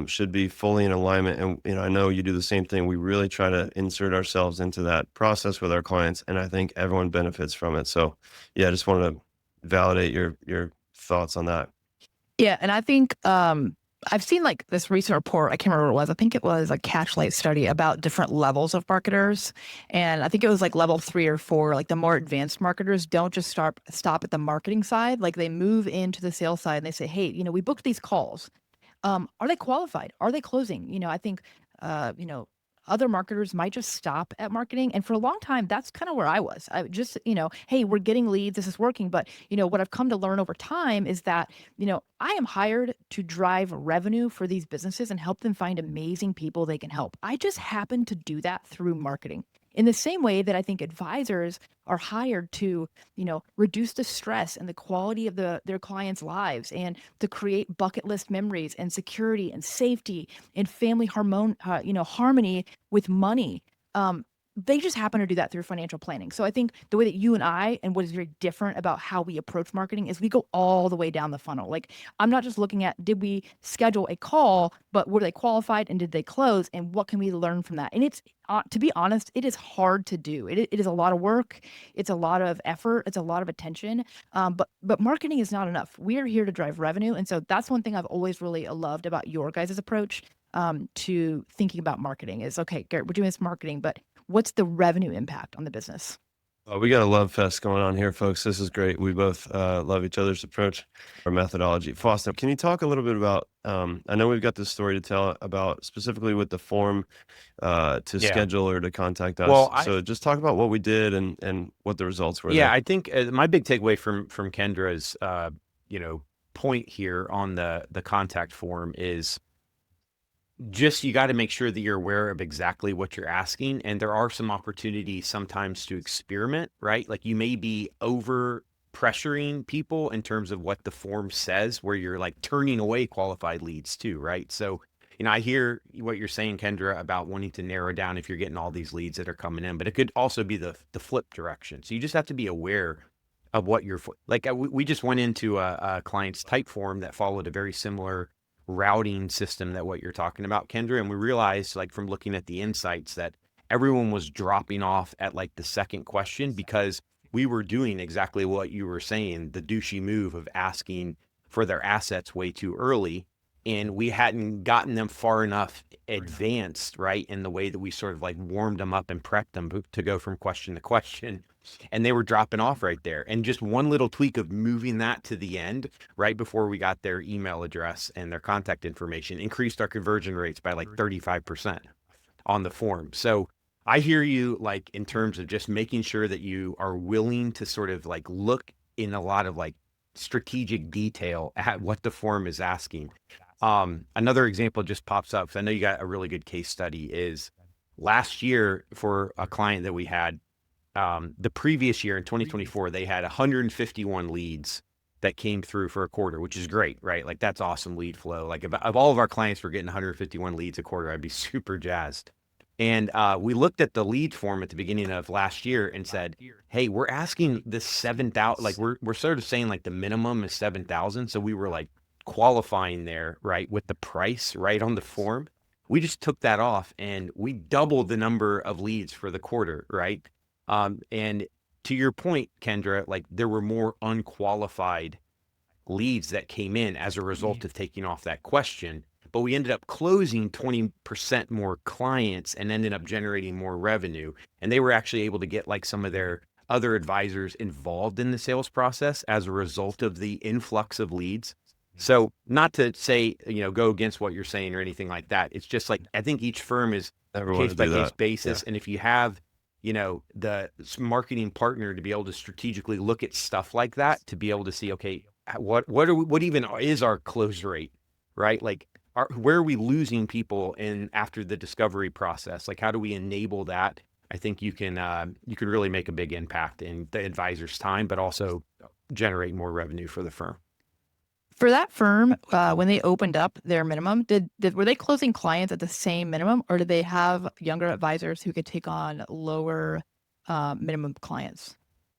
should be fully in alignment. And I know you do the same thing. We really try to insert ourselves into that process with our clients, and I think everyone benefits from it. So yeah, I just wanted to validate your thoughts on that. Yeah, and I think I've seen like this recent report. I can't remember what it was. I think it was a Catchlight study about different levels of marketers, and I think it was like level 3 or 4. Like the more advanced marketers don't just stop at the marketing side. Like they move into the sales side and they say, "Hey, we booked these calls. Are they qualified? Are they closing?" I think, other marketers might just stop at marketing. And for a long time, that's kind of where I was. I just, hey, we're getting leads. This is working. But, what I've come to learn over time is that, I am hired to drive revenue for these businesses and help them find amazing people they can help. I just happen to do that through marketing. In the same way that I think advisors are hired to, reduce the stress and the quality of their clients' lives and to create bucket list memories and security and safety and family harmony with money. They just happen to do that through financial planning. So I think the way that you and I, and what is very different about how we approach marketing, is we go all the way down the funnel. Like I'm not just looking at, did we schedule a call, but were they qualified and did they close, and what can we learn from that? And it's, to be honest, it is hard to do. It is a lot of work. It's a lot of effort. It's a lot of attention. But marketing is not enough. We are here to drive revenue. And so that's one thing I've always really loved about your guys' approach to thinking about marketing is, okay, Garrett, we're doing this marketing, but what's the revenue impact on the business? We got a love fest going on here, folks. This is great. We both love each other's approach, our methodology. Faustin, can you talk a little bit about, I know we've got this story to tell about specifically with the form to Yeah. schedule or to contact us. Well, So just talk about what we did and what the results were yeah, there. I think my big takeaway from Kendra's point here on the contact form is just you got to make sure that you're aware of exactly what you're asking, and there are some opportunities sometimes to experiment, right? Like you may be over pressuring people in terms of what the form says, where you're like turning away qualified leads too, right? So I hear what you're saying, Kendra, about wanting to narrow down if you're getting all these leads that are coming in, but it could also be the flip direction. So you just have to be aware of what you're like. We just went into a client's type form that followed a very similar routing system that what you're talking about, Kendra. And we realized, like, from looking at the insights, that everyone was dropping off at like the second question because we were doing exactly what you were saying, the douchey move of asking for their assets way too early. And we hadn't gotten them far enough advanced, right, in the way that we sort of like warmed them up and prepped them to go from question to question. And they were dropping off right there. And just one little tweak of moving that to the end, right before we got their email address and their contact information, increased our conversion rates by like 35% on the form. So I hear you, like, in terms of just making sure that you are willing to sort of like look in a lot of like strategic detail at what the form is asking. Another example just pops up, because I know you got a really good case study, is last year for a client that we had. The previous year in 2024, they had 151 leads that came through for a quarter, which is great, right? Like, that's awesome lead flow. Like, if all of our clients were getting 151 leads a quarter, I'd be super jazzed. And we looked at the lead form at the beginning of last year and said, hey, we're asking this 7,000, like we're sort of saying like the minimum is 7,000. So we were like qualifying there, right, with the price right on the form. We just took that off and we doubled the number of leads for the quarter, right? And to your point, Kendra, like, there were more unqualified leads that came in as a result of taking off that question, but we ended up closing 20% more clients and ended up generating more revenue. And they were actually able to get like some of their other advisors involved in the sales process as a result of the influx of leads. So, not to say, go against what you're saying or anything like that. It's just like, I think each firm is Everyone case to by do case that. basis. And if you have, the marketing partner to be able to strategically look at stuff like that, to be able to see, okay, what even is our close rate, right? Like, where are we losing people in after the discovery process? Like, how do we enable that? I think you can really make a big impact in the advisor's time, but also generate more revenue for the firm. For that firm, when they opened up their minimum, were they closing clients at the same minimum, or did they have younger advisors who could take on lower minimum clients?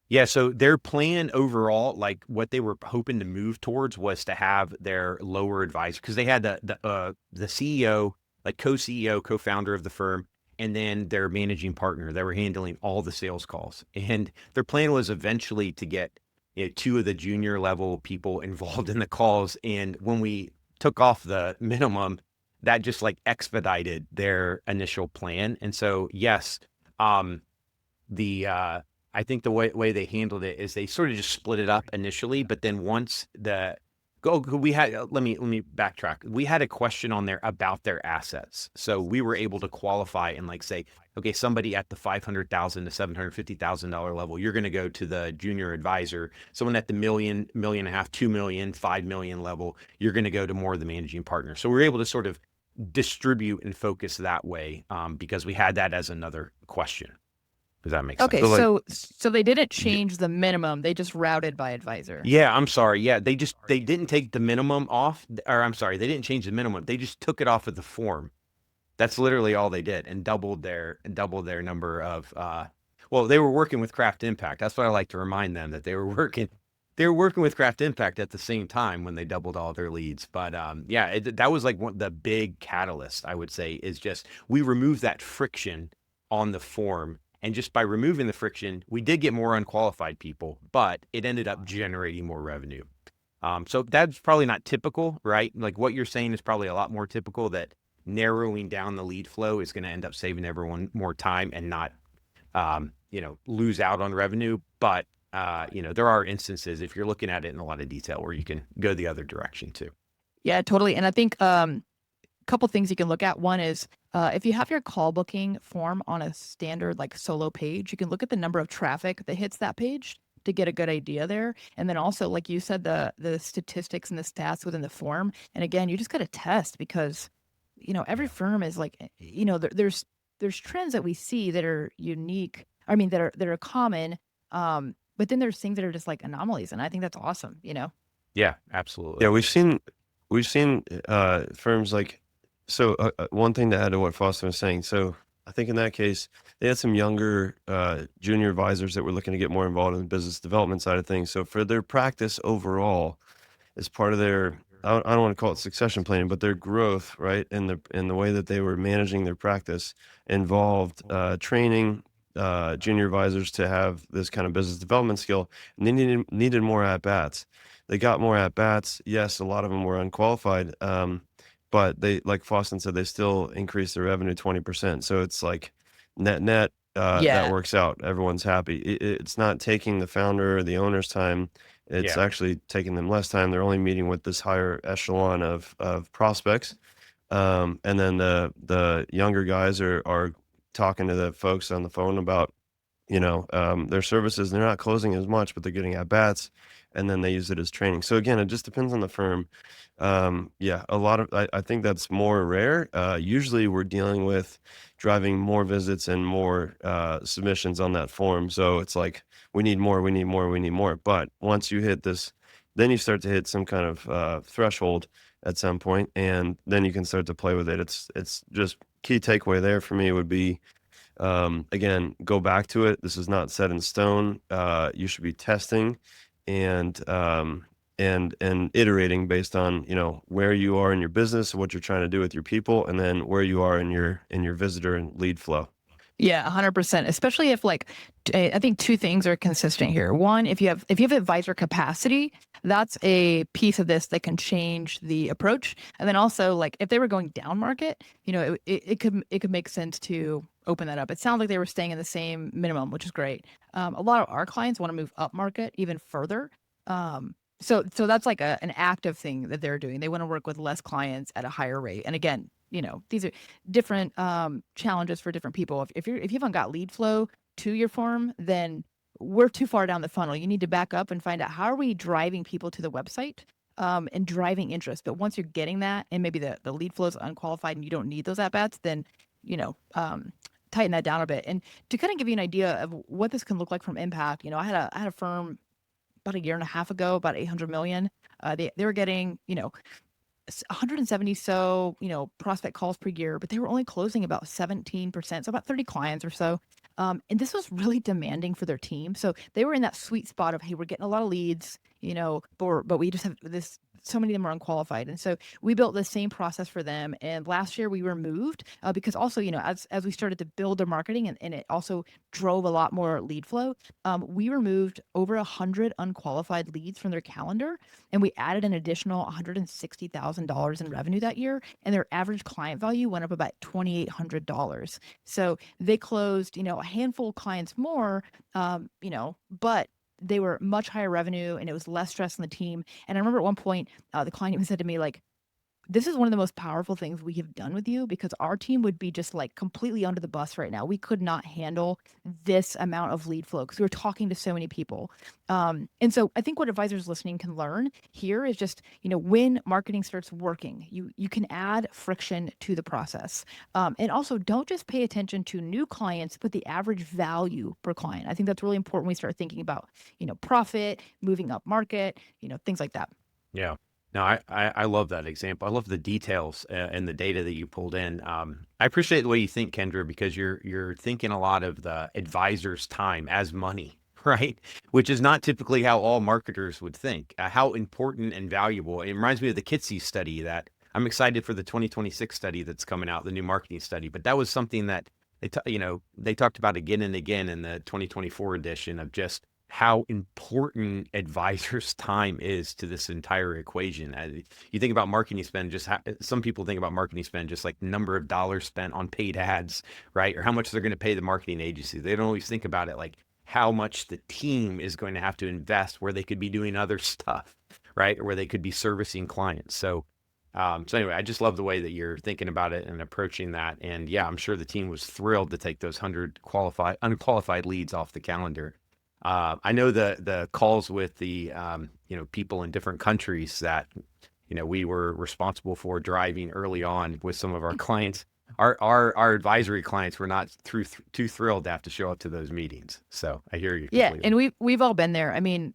Yeah, so their plan overall, like what they were hoping to move towards, was to have their lower advisor, because they had the CEO, like co-CEO, co-founder of the firm, and then their managing partner that were handling all the sales calls. And their plan was eventually to get two of the junior level people involved in the calls. And when we took off the minimum, that just like expedited their initial plan. And so, yes, I think the way they handled it is they sort of just split it up initially, but then once we had, let me backtrack. We had a question on there about their assets. So we were able to qualify and like say, okay, somebody at the $500,000 to $750,000 level, you're going to go to the junior advisor. Someone at the $1.5 million, $2 million, $5 million level, you're going to go to more of the managing partner. So we're able to sort of distribute and focus that way, because we had that as another question. Does that make sense? Okay, so they didn't change the minimum; they just routed by advisor. Yeah, I'm sorry. Yeah, they didn't take the minimum off, or I'm sorry, they didn't change the minimum. They just took it off of the form. That's literally all they did, and doubled their number of. Well, they were working with Craft Impact. That's what I like to remind them, that they were working with Craft Impact at the same time when they doubled all their leads. But yeah, that was like the big catalyst, I would say, is just we removed that friction on the form. And just by removing the friction, we did get more unqualified people, but it ended up generating more revenue. So that's probably not typical, right? Like, what you're saying is probably a lot more typical, that narrowing down the lead flow is going to end up saving everyone more time and not, lose out on revenue. But, there are instances, if you're looking at it in a lot of detail, where you can go the other direction too. Yeah, totally. And I think couple things you can look at. One is if you have your call booking form on a standard like solo page, you can look at the number of traffic that hits that page to get a good idea there. And then also, like you said, the statistics and the stats within the form. And again, you just got to test, because every firm is like, there's trends that we see that are unique. I mean, that are common. But then there's things that are just like anomalies, and I think that's awesome. Yeah, absolutely. Yeah, we've seen firms like. So one thing to add to what Faustin was saying. So I think in that case, they had some younger junior advisors that were looking to get more involved in the business development side of things. So for their practice overall, as part of their, I don't want to call it succession planning, but their growth, right, in the way that they were managing their practice involved training junior advisors to have this kind of business development skill, and they needed more at bats. They got more at bats. Yes, a lot of them were unqualified, but they, like Faustin said, they still increased their revenue 20%. So it's like net, that Yeah. works out. Everyone's happy. It's not taking the founder or the owner's time. It's Yeah. actually taking them less time. They're only meeting with this higher echelon of prospects. And then the younger guys are talking to the folks on the phone about, their services. They're not closing as much, but they're getting at bats, and then they use it as training. So again, it just depends on the firm. Yeah, a lot of, I think that's more rare. Usually we're dealing with driving more visits and more submissions on that form. So it's like, we need more, we need more, we need more. But once you hit this, then you start to hit some kind of threshold at some point, and then you can start to play with it. It's just, key takeaway there for me would be, again, go back to it. This is not set in stone. You should be testing and iterating based on, where you are in your business, what you're trying to do with your people, and then where you are in your visitor and lead flow. Yeah, 100%. Especially if I think two things are consistent here. One, if you have advisor capacity, that's a piece of this that can change the approach. And then also, like, if they were going down market, it could make sense to open that up. It sounds like they were staying in the same minimum, which is great. A lot of our clients want to move up market even further. So that's like an active thing that they're doing. They want to work with less clients at a higher rate. And again, these are different challenges for different people. If you haven't got lead flow to your firm, then we're too far down the funnel. You need to back up and find out, how are we driving people to the website and driving interest. But once you're getting that, and maybe the lead flow is unqualified and you don't need those at bats, then tighten that down a bit. And to kind of give you an idea of what this can look like from impact, I had a firm about a year and a half ago, about 800 million. They were getting 170 prospect calls per year, but they were only closing about 17%, so about 30 clients or so. And this was really demanding for their team. So they were in that sweet spot of, hey, we're getting a lot of leads, but we just have this, so many of them are unqualified. And so we built the same process for them. And last year we removed, because also, as we started to build their marketing, and it also drove a lot more lead flow, we removed over 100 unqualified leads from their calendar, and we added an additional $160,000 in revenue that year. And their average client value went up about $2,800. So they closed, a handful of clients more, but they were much higher revenue, and it was less stress on the team. And I remember at one point, the client even said to me, like, this is one of the most powerful things we have done with you, because our team would be just like completely under the bus right now. We could not handle this amount of lead flow because we were talking to so many people. And so I think what advisors listening can learn here is just, when marketing starts working, you can add friction to the process. And also, don't just pay attention to new clients, but the average value per client. I think that's really important when we start thinking about, profit, moving up market, things like that. Yeah. No, I love that example. I love the details and the data that you pulled in. I appreciate the way you think, Kendra, because you're thinking a lot of the advisor's time as money, right? Which is not typically how all marketers would think. How important and valuable. It reminds me of the Kitsy study that I'm excited for, the 2026 study that's coming out, the new marketing study. But that was something that they talked about again and again in the 2024 edition, of just how important advisors' time is to this entire equation. You think about marketing spend, some people think about marketing spend just like number of dollars spent on paid ads, right? Or how much they're going to pay the marketing agency. They don't always think about it like how much the team is going to have to invest where they could be doing other stuff, right? Or where they could be servicing clients. So anyway, I just love the way that you're thinking about it and approaching that. And yeah, I'm sure the team was thrilled to take those 100 unqualified leads off the calendar. I know the calls with the people in different countries that we were responsible for driving early on with some of our clients. Our advisory clients were not too thrilled to have to show up to those meetings. So I hear you Yeah, completely. and we've all been there. I mean,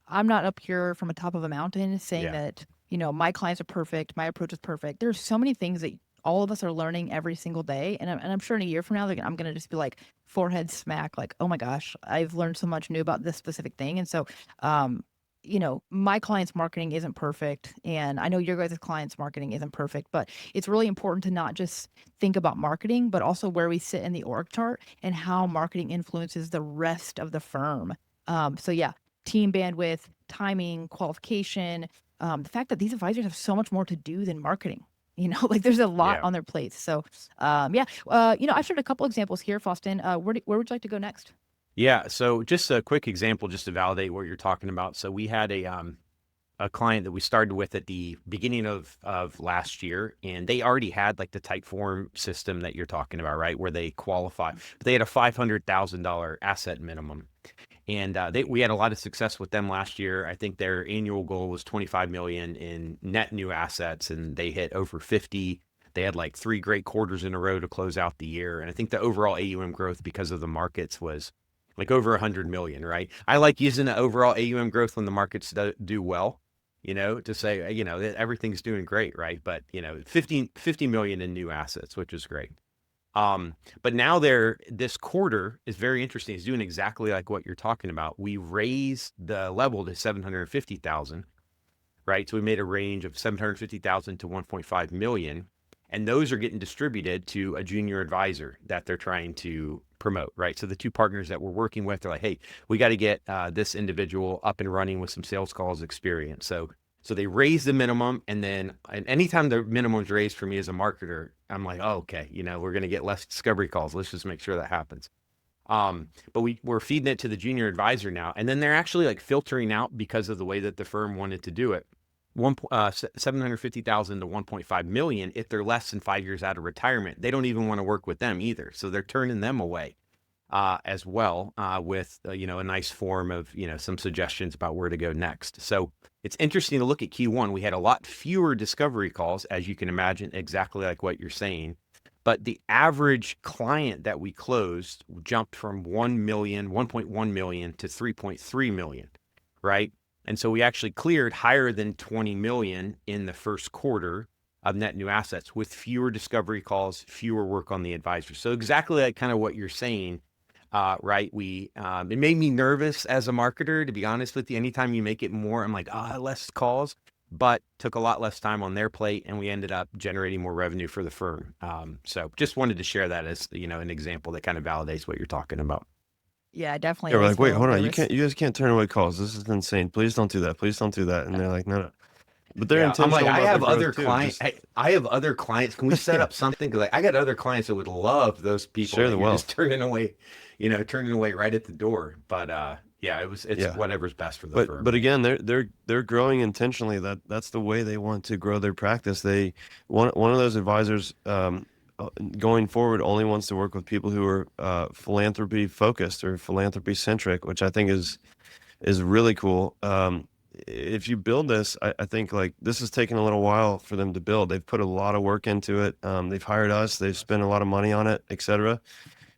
I'm not up here from the top of a mountain saying Yeah. that my clients are perfect, my approach is perfect. There's so many things that all of us are learning every single day. And I'm sure in a year from now, I'm going to just be like forehead smack, like, oh my gosh, I've learned so much new about this specific thing. And so, my clients' marketing isn't perfect. And I know your guys' clients' marketing isn't perfect, but it's really important to not just think about marketing, but also where we sit in the org chart and how marketing influences the rest of the firm. So yeah, team bandwidth, timing, qualification, the fact that these advisors have so much more to do than marketing. Like there's a lot Yeah. on their plates. So, I've shared a couple examples here, Faustin. Where would you like to go next? Yeah. So just a quick example, just to validate what you're talking about. So we had a client that we started with at the beginning of last year, and they already had like the type form system that you're talking about, right? Where they qualify, but they had a $500,000 asset minimum. And we had a lot of success with them last year. I think their annual goal was 25 million in net new assets, and they hit over 50. They had like 3 great quarters in a row to close out the year. And I think the overall AUM growth because of the markets was like over 100 million, right? I like using the overall AUM growth when the markets do well, to say, that everything's doing great, right? But, 50 million in new assets, which is great. But now this quarter is very interesting. It's doing exactly like what you're talking about. We raised the level to 750,000, right? So we made a range of 750,000 to 1.5 million, and those are getting distributed to a junior advisor that they're trying to promote, right? So the 2 partners that we're working with, they're like, hey, we got to get this individual up and running with some sales calls experience. So they raise the minimum, and anytime the minimum is raised for me as a marketer, I'm like, oh, okay, we're going to get less discovery calls. Let's just make sure that happens. But we're feeding it to the junior advisor now, and then they're actually like filtering out because of the way that the firm wanted to do it. 750,000 to 1.5 million. If they're less than 5 years out of retirement, they don't even want to work with them either. So they're turning them away. As well, with a nice form of some suggestions about where to go next. So it's interesting to look at Q1. We had a lot fewer discovery calls, as you can imagine, exactly like what you're saying. But the average client that we closed jumped from 1.1 million to 3.3 million, right? And so we actually cleared higher than 20 million in the first quarter of net new assets with fewer discovery calls, fewer work on the advisor. So exactly like kind of what you're saying. Right. It made me nervous as a marketer, to be honest with you. Anytime you make it more, I'm like, less calls, but took a lot less time on their plate, and we ended up generating more revenue for the firm. So just wanted to share that as, an example that kind of validates what you're talking about. Yeah, definitely. Yeah, I we're was like, wait, feeling hold on, nervous. you guys can't turn away calls. This is insane. Please don't do that. Please don't do that. And they're like, no, no. But they're Yeah, I'm like, intentional I about their have growth other too. clients. Just I have other clients. Can we set yeah, up something? Because I got other clients that would love those people share that the you're just wealth. turning away, turning away right at the door. But yeah, it's Yeah. whatever's best for the But firm, but right? again, they're growing intentionally. That's the way they want to grow their practice. One of those advisors going forward only wants to work with people who are philanthropy focused or philanthropy centric, which I think is really cool. If you build this, I think like this has taken a little while for them to build. They've put a lot of work into it. They've hired us. They've spent a lot of money on it, etc.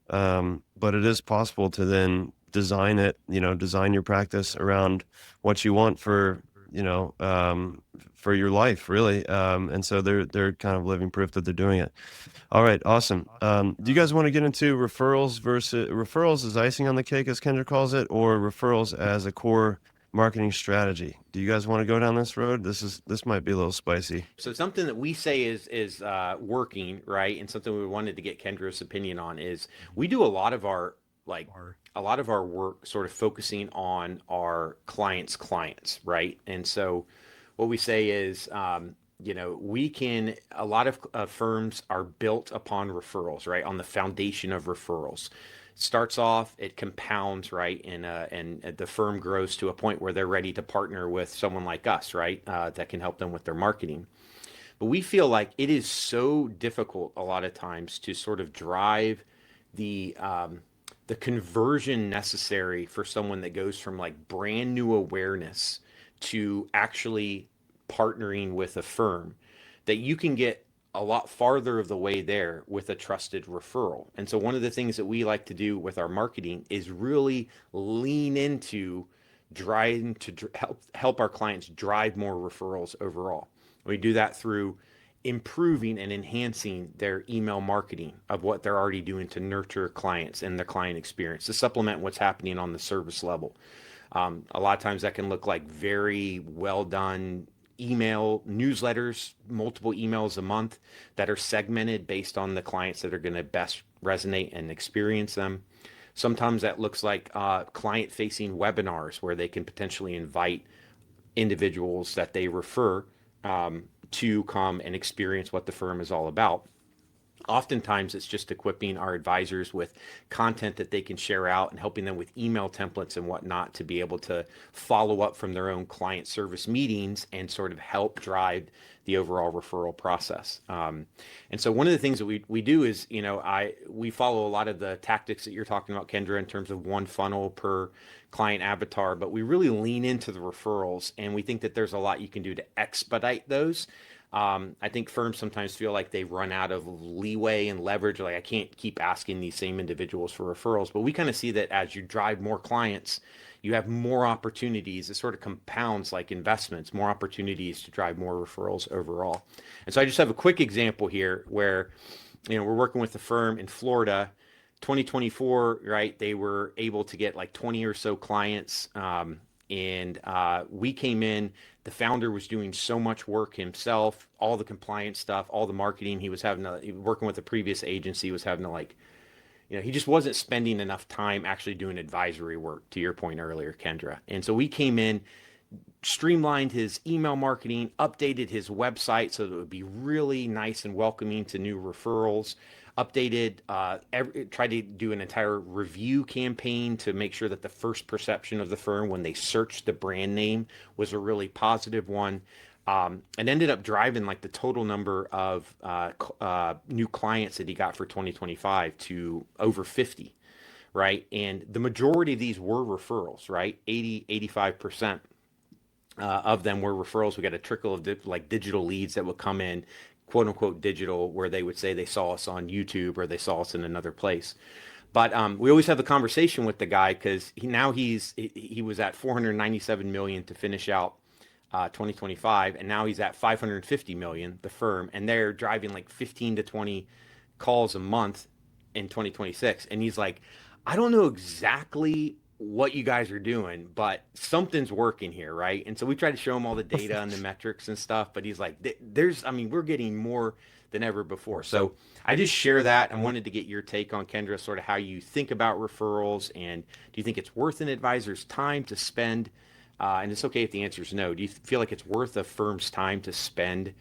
But it is possible to then design it, design your practice around what you want for your life, really. And so they're kind of living proof that they're doing it. All right, awesome. Do you guys want to get into referrals as icing on the cake, as Kendra calls it, or referrals as a core marketing strategy? Do you guys want to go down this road? This might be a little spicy. So something that we say is working, right, and something we wanted to get Kendra's opinion on is we do a lot of our work sort of focusing on our clients, right? And so what we say is, a lot of firms are built upon referrals, right? On the foundation of referrals. Starts off, it compounds, right? And the firm grows to a point where they're ready to partner with someone like us, right? That can help them with their marketing. But we feel like it is so difficult a lot of times to sort of drive the conversion necessary for someone that goes from like brand new awareness to actually partnering with a firm, that you can get a lot farther of the way there with a trusted referral. And so one of the things that we like to do with our marketing is really lean into trying to help our clients drive more referrals overall. We do that through improving and enhancing their email marketing of what they're already doing to nurture clients and the client experience to supplement what's happening on the service level. A lot of times that can look like very well done email newsletters, multiple emails a month that are segmented based on the clients that are going to best resonate and experience them. Sometimes that looks like client facing webinars where they can potentially invite individuals that they refer to come and experience what the firm is all about. Oftentimes, it's just equipping our advisors with content that they can share out and helping them with email templates and whatnot to be able to follow up from their own client service meetings and sort of help drive the overall referral process. And so one of the things that we do is, we follow a lot of the tactics that you're talking about, Kendra, in terms of one funnel per client avatar, but we really lean into the referrals, and we think that there's a lot you can do to expedite those. I think firms sometimes feel like they run out of leeway and leverage. Like, I can't keep asking these same individuals for referrals. But we kind of see that as you drive more clients, you have more opportunities. It sort of compounds like investments, more opportunities to drive more referrals overall. And so I just have a quick example here where, we're working with a firm in Florida. 2024, right? They were able to get like 20 or so clients. And we came in, the founder was doing so much work himself, all the compliance stuff, all the marketing. He was working with a previous agency, was having to he just wasn't spending enough time actually doing advisory work, to your point earlier, Kendra. And so we came in, streamlined his email marketing, updated his website so that it would be really nice and welcoming to new referrals, updated, tried to do an entire review campaign to make sure that the first perception of the firm when they searched the brand name was a really positive one. And ended up driving like the total number of new clients that he got for 2025 to over 50, right? And the majority of these were referrals, right? 85% of them were referrals. We got a trickle of digital leads that would come in, quote unquote digital, where they would say they saw us on YouTube or they saw us in another place. But we always have the conversation with the guy because he was at 497 million to finish out 2025, and now he's at 550 million, the firm, and they're driving like 15 to 20 calls a month in 2026. And he's like, I don't know exactly what you guys are doing, but something's working here, right? And so we try to show him all the data and the metrics and stuff, but he's like, we're getting more than ever before. So I just share that and wanted to get your take on, Kendra, sort of how you think about referrals, and do you think it's worth an advisor's time to spend? And it's okay if the answer is no. Do you feel like it's worth a firm's time to spend,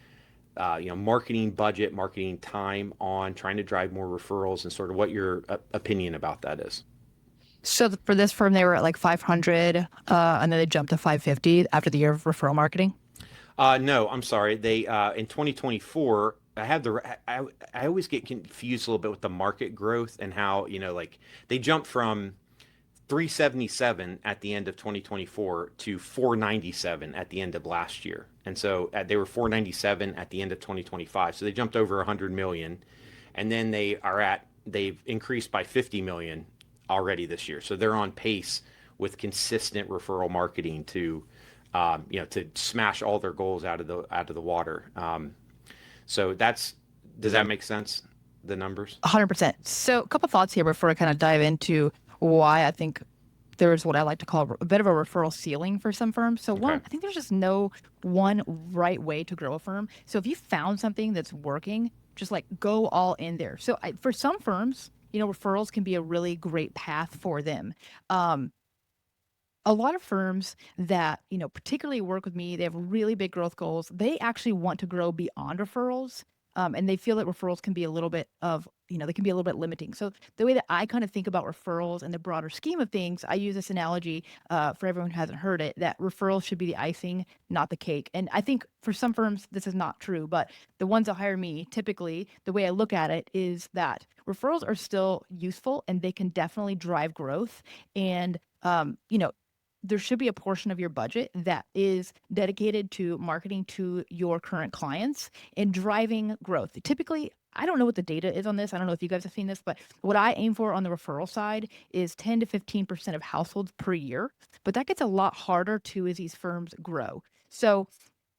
marketing budget, marketing time on trying to drive more referrals, and sort of what your opinion about that is? So for this firm, they were at like 500, and then they jumped to 550 after the year of referral marketing. No, I'm sorry. They in 2024, I always get confused a little bit with the market growth and how they jumped from 377 at the end of 2024 to 497 at the end of last year. And so they were 497 at the end of 2025. So they jumped over 100 million. And then they've increased by 50 million already this year. So they're on pace with consistent referral marketing to smash all their goals out of the water. So does that make sense? The numbers? 100%. So a couple thoughts here before I kind of dive into why I think there's what I like to call a bit of a referral ceiling for some firms. So one, I think there's just no one right way to grow a firm. So if you found something that's working, just like go all in there. So for some firms, referrals can be a really great path for them. A lot of firms that, particularly work with me, they have really big growth goals. They actually want to grow beyond referrals. And they feel that referrals can be a little bit they can be a little bit limiting. So the way that I kind of think about referrals and the broader scheme of things, I use this analogy for everyone who hasn't heard it, that referrals should be the icing, not the cake. And I think for some firms, this is not true, but the ones that hire me, typically, the way I look at it is that referrals are still useful and they can definitely drive growth. And, there should be a portion of your budget that is dedicated to marketing to your current clients and driving growth. Typically, I don't know what the data is on this. I don't know if you guys have seen this, but what I aim for on the referral side is 10 to 15% of households per year. But that gets a lot harder too as these firms grow. So,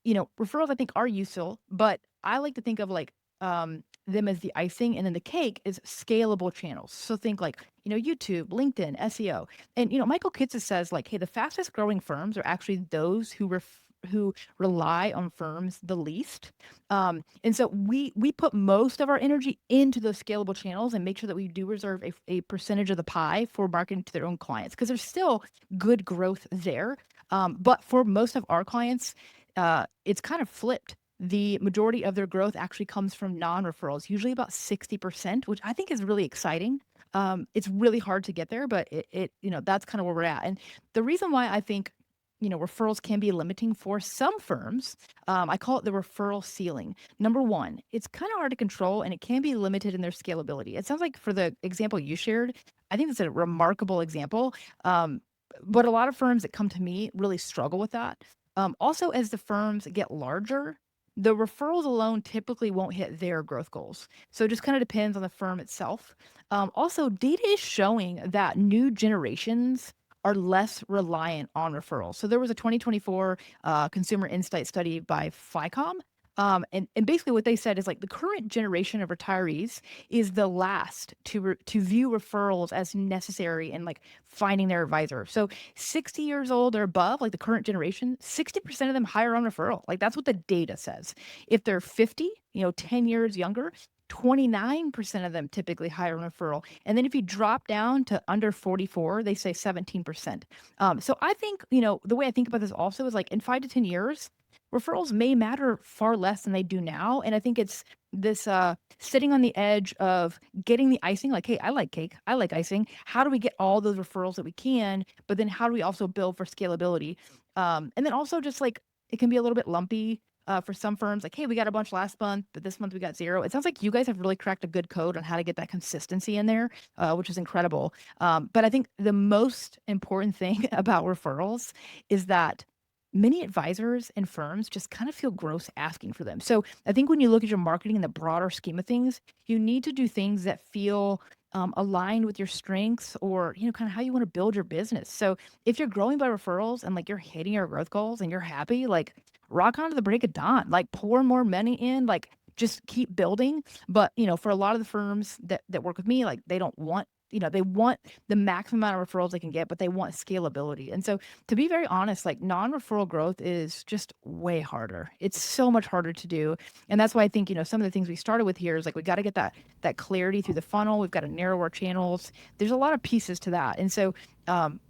referrals I think are useful, but I like to think of like them as the icing, and then the cake is scalable channels. So think like, YouTube, LinkedIn, SEO. And, Michael Kitces says like, hey, the fastest growing firms are actually those who rely on firms the least. And so we put most of our energy into those scalable channels and make sure that we do reserve a percentage of the pie for marketing to their own clients, because there's still good growth there. But for most of our clients, it's kind of flipped. The majority of their growth actually comes from non-referrals, usually about 60%, which I think is really exciting. It's really hard to get there, but that's kind of where we're at. And the reason why I think, referrals can be limiting for some firms, I call it the referral ceiling. Number one, it's kind of hard to control and it can be limited in their scalability. It sounds like for the example you shared, I think it's a remarkable example. But a lot of firms that come to me really struggle with that. Also, as the firms get larger, the referrals alone typically won't hit their growth goals. So it just kind of depends on the firm itself. Also, data is showing that new generations are less reliant on referrals. So there was a 2024 consumer insight study by FICOM. And basically what they said is like the current generation of retirees is the last to view referrals as necessary in like finding their advisor. So 60 years old or above, like the current generation, 60% of them hire on referral. Like that's what the data says. If they're 50, 10 years younger, 29% of them typically hire on referral. And then if you drop down to under 44, they say 17%. So I think, the way I think about this also is like in 5 to 10 years, referrals may matter far less than they do now. And I think it's this sitting on the edge of getting the icing, like, hey, I like cake, I like icing. How do we get all those referrals that we can? But then how do we also build for scalability? And then also just like it can be a little bit lumpy for some firms, like, hey, we got a bunch last month, but this month we got 0. It sounds like you guys have really cracked a good code on how to get that consistency in there, which is incredible. But I think the most important thing about referrals is that many advisors and firms just kind of feel gross asking for them. So I think when you look at your marketing in the broader scheme of things, you need to do things that feel aligned with your strengths or, kind of how you want to build your business. So if you're growing by referrals and like you're hitting your growth goals and you're happy, like rock on to the break of dawn, like pour more money in, like just keep building. But, for a lot of the firms that work with me, like they don't want, they want the maximum amount of referrals they can get, but they want scalability. And so to be very honest, like non-referral growth is just way harder. It's so much harder to do. And that's why I think, some of the things we started with here is like, we got to get that clarity through the funnel. We've got to narrow our channels. There's a lot of pieces to that. And so,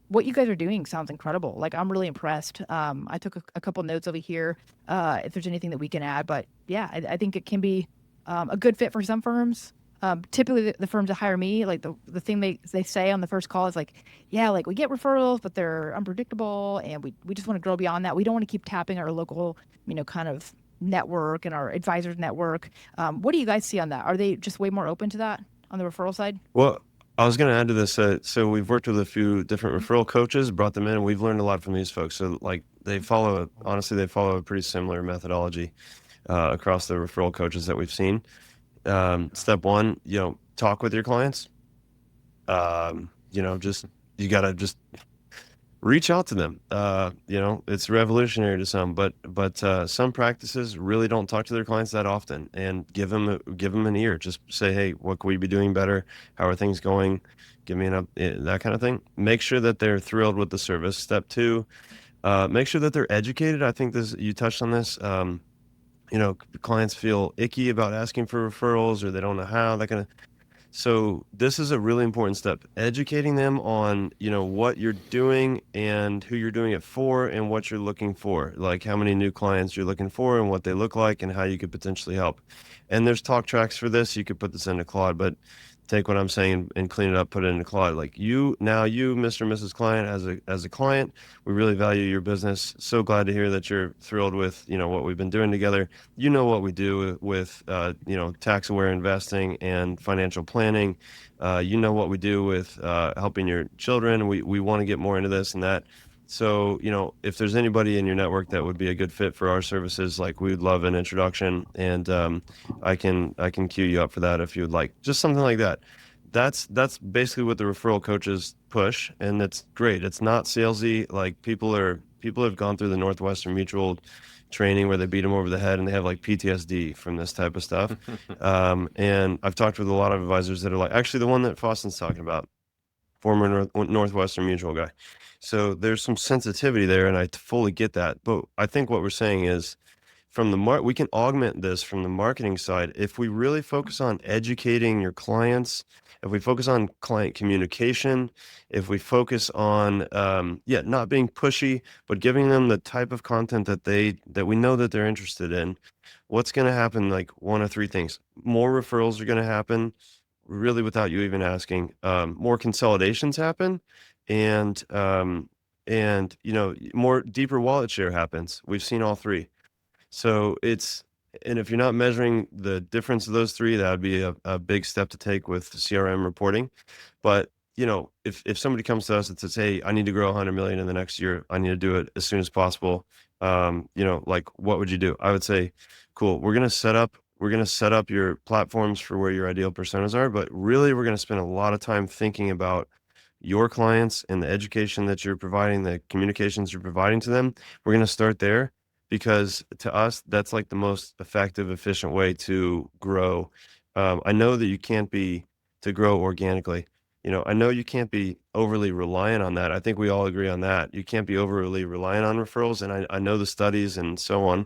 what you guys are doing sounds incredible. Like, I'm really impressed. I took a couple notes over here, if there's anything that we can add, but yeah, I think it can be, a good fit for some firms. Typically the firms that hire me, like the thing they say on the first call is like, yeah, like we get referrals, but they're unpredictable. And we just want to grow beyond that. We don't want to keep tapping our local, kind of network and our advisors network. What do you guys see on that? Are they just way more open to that on the referral side? Well, I was going to add to this. So we've worked with a few different referral coaches, brought them in, and we've learned a lot from these folks. So like they follow a pretty similar methodology across the referral coaches that we've seen. Step one, talk with your clients. You gotta just reach out to them. It's revolutionary to some, but some practices really don't talk to their clients that often, and give them an ear. Just say, hey, what could we be doing better? How are things going? Give me that kind of thing. Make sure that they're thrilled with the service. Step two, make sure that they're educated. I think you touched on this. Clients feel icky about asking for referrals, or they don't know how, that kind of. So this is a really important step, educating them on, what you're doing and who you're doing it for and what you're looking for, like how many new clients you're looking for and what they look like and how you could potentially help. And there's talk tracks for this. You could put this into Claude, but take what I'm saying and clean it up, put it into Claude. Like you, Mr. and Mrs. Client, as a client, we really value your business. So glad to hear that you're thrilled with, what we've been doing together. What we do with, tax-aware investing and financial planning. What we do with helping your children. We want to get more into this and that. So, if there's anybody in your network that would be a good fit for our services, like we'd love an introduction, and I can queue you up for that if you would like, just something like that. That's basically what the referral coaches push, and it's great. It's not salesy. Like people people have gone through the Northwestern Mutual training where they beat them over the head and they have like PTSD from this type of stuff. And I've talked with a lot of advisors that are like, actually the one that Faustin's talking about, former Northwestern Mutual guy. So there's some sensitivity there, and I fully get that. But I think what we're saying is, from the we can augment this from the marketing side if we really focus on educating your clients, if we focus on client communication, if we focus on not being pushy, but giving them the type of content that we know that they're interested in. What's going to happen? Like one of three things: more referrals are going to happen, really without you even asking. More consolidations happen, and more deeper wallet share happens. We've seen all three. So and if you're not measuring the difference of those three, that would be a big step to take with CRM reporting. But, if somebody comes to us and says, hey, I need to grow 100 million in the next year, I need to do it as soon as possible. Like, what would you do? I would say, cool, we're going to set up your platforms for where your ideal personas are, but really we're going to spend a lot of time thinking about your clients and the education that you're providing, the communications you're providing to them. We're going to start there, because to us, that's like the most effective, efficient way to grow. I know that to grow organically. I know you can't be overly reliant on that. I think we all agree on that. You can't be overly reliant on referrals. And I know the studies and so on.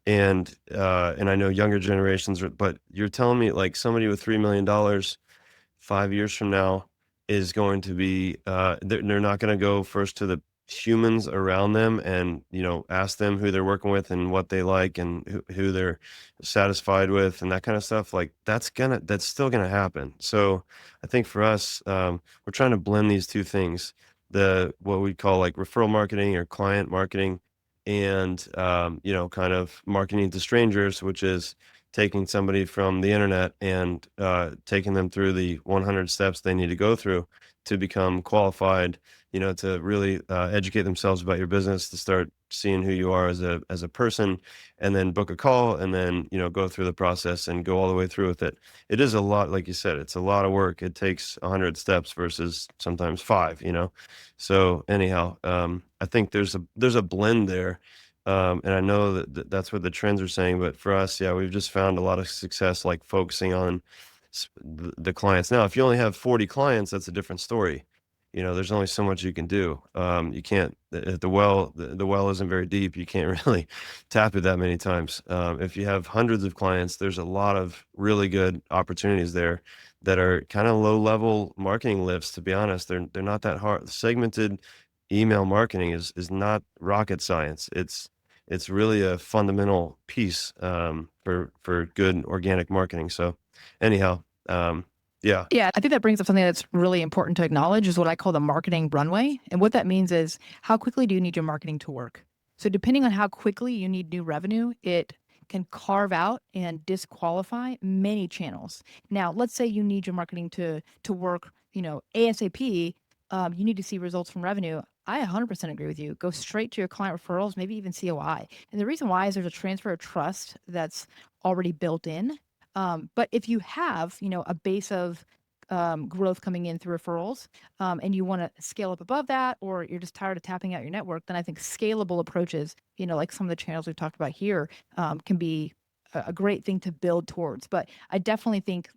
And I know younger generations, but you're telling me like somebody with $3 million 5 years from now is going to be, they're not going to go first to the humans around them and, ask them who they're working with and what they like and who they're satisfied with and that kind of stuff. Like that's still going to happen. So I think for us, we're trying to blend these two things, what we call like referral marketing or client marketing, and, kind of marketing to strangers, which is taking somebody from the internet and taking them through the 100 steps they need to go through to become qualified, to really educate themselves about your business, to start seeing who you are as a person, and then book a call, and then, go through the process and go all the way through with it. It is a lot, like you said, it's a lot of work. It takes 100 steps versus sometimes 5, So anyhow, I think there's a blend there. And I know that's what the trends are saying, but for us, yeah, we've just found a lot of success, like focusing on the clients. Now, if you only have 40 clients, that's a different story. There's only so much you can do. You can't, if the well isn't very deep, you can't really tap it that many times. If you have hundreds of clients, there's a lot of really good opportunities there that are kind of low level marketing lifts. To be honest, they're not that hard. Segmented email marketing is not rocket science. It's really a fundamental piece, for good organic marketing. So anyhow, yeah. Yeah, I think that brings up something that's really important to acknowledge is what I call the marketing runway. And what that means is how quickly do you need your marketing to work? So depending on how quickly you need new revenue, it can carve out and disqualify many channels. Now, let's say you need your marketing to work, ASAP. You need to see results from revenue. I 100% agree with you. Go straight to your client referrals, maybe even COI. And the reason why is there's a transfer of trust that's already built in. But if you have, a base of growth coming in through referrals, and you want to scale up above that, or you're just tired of tapping out your network, then I think scalable approaches, like some of the channels we've talked about here, can be a great thing to build towards. But I definitely think,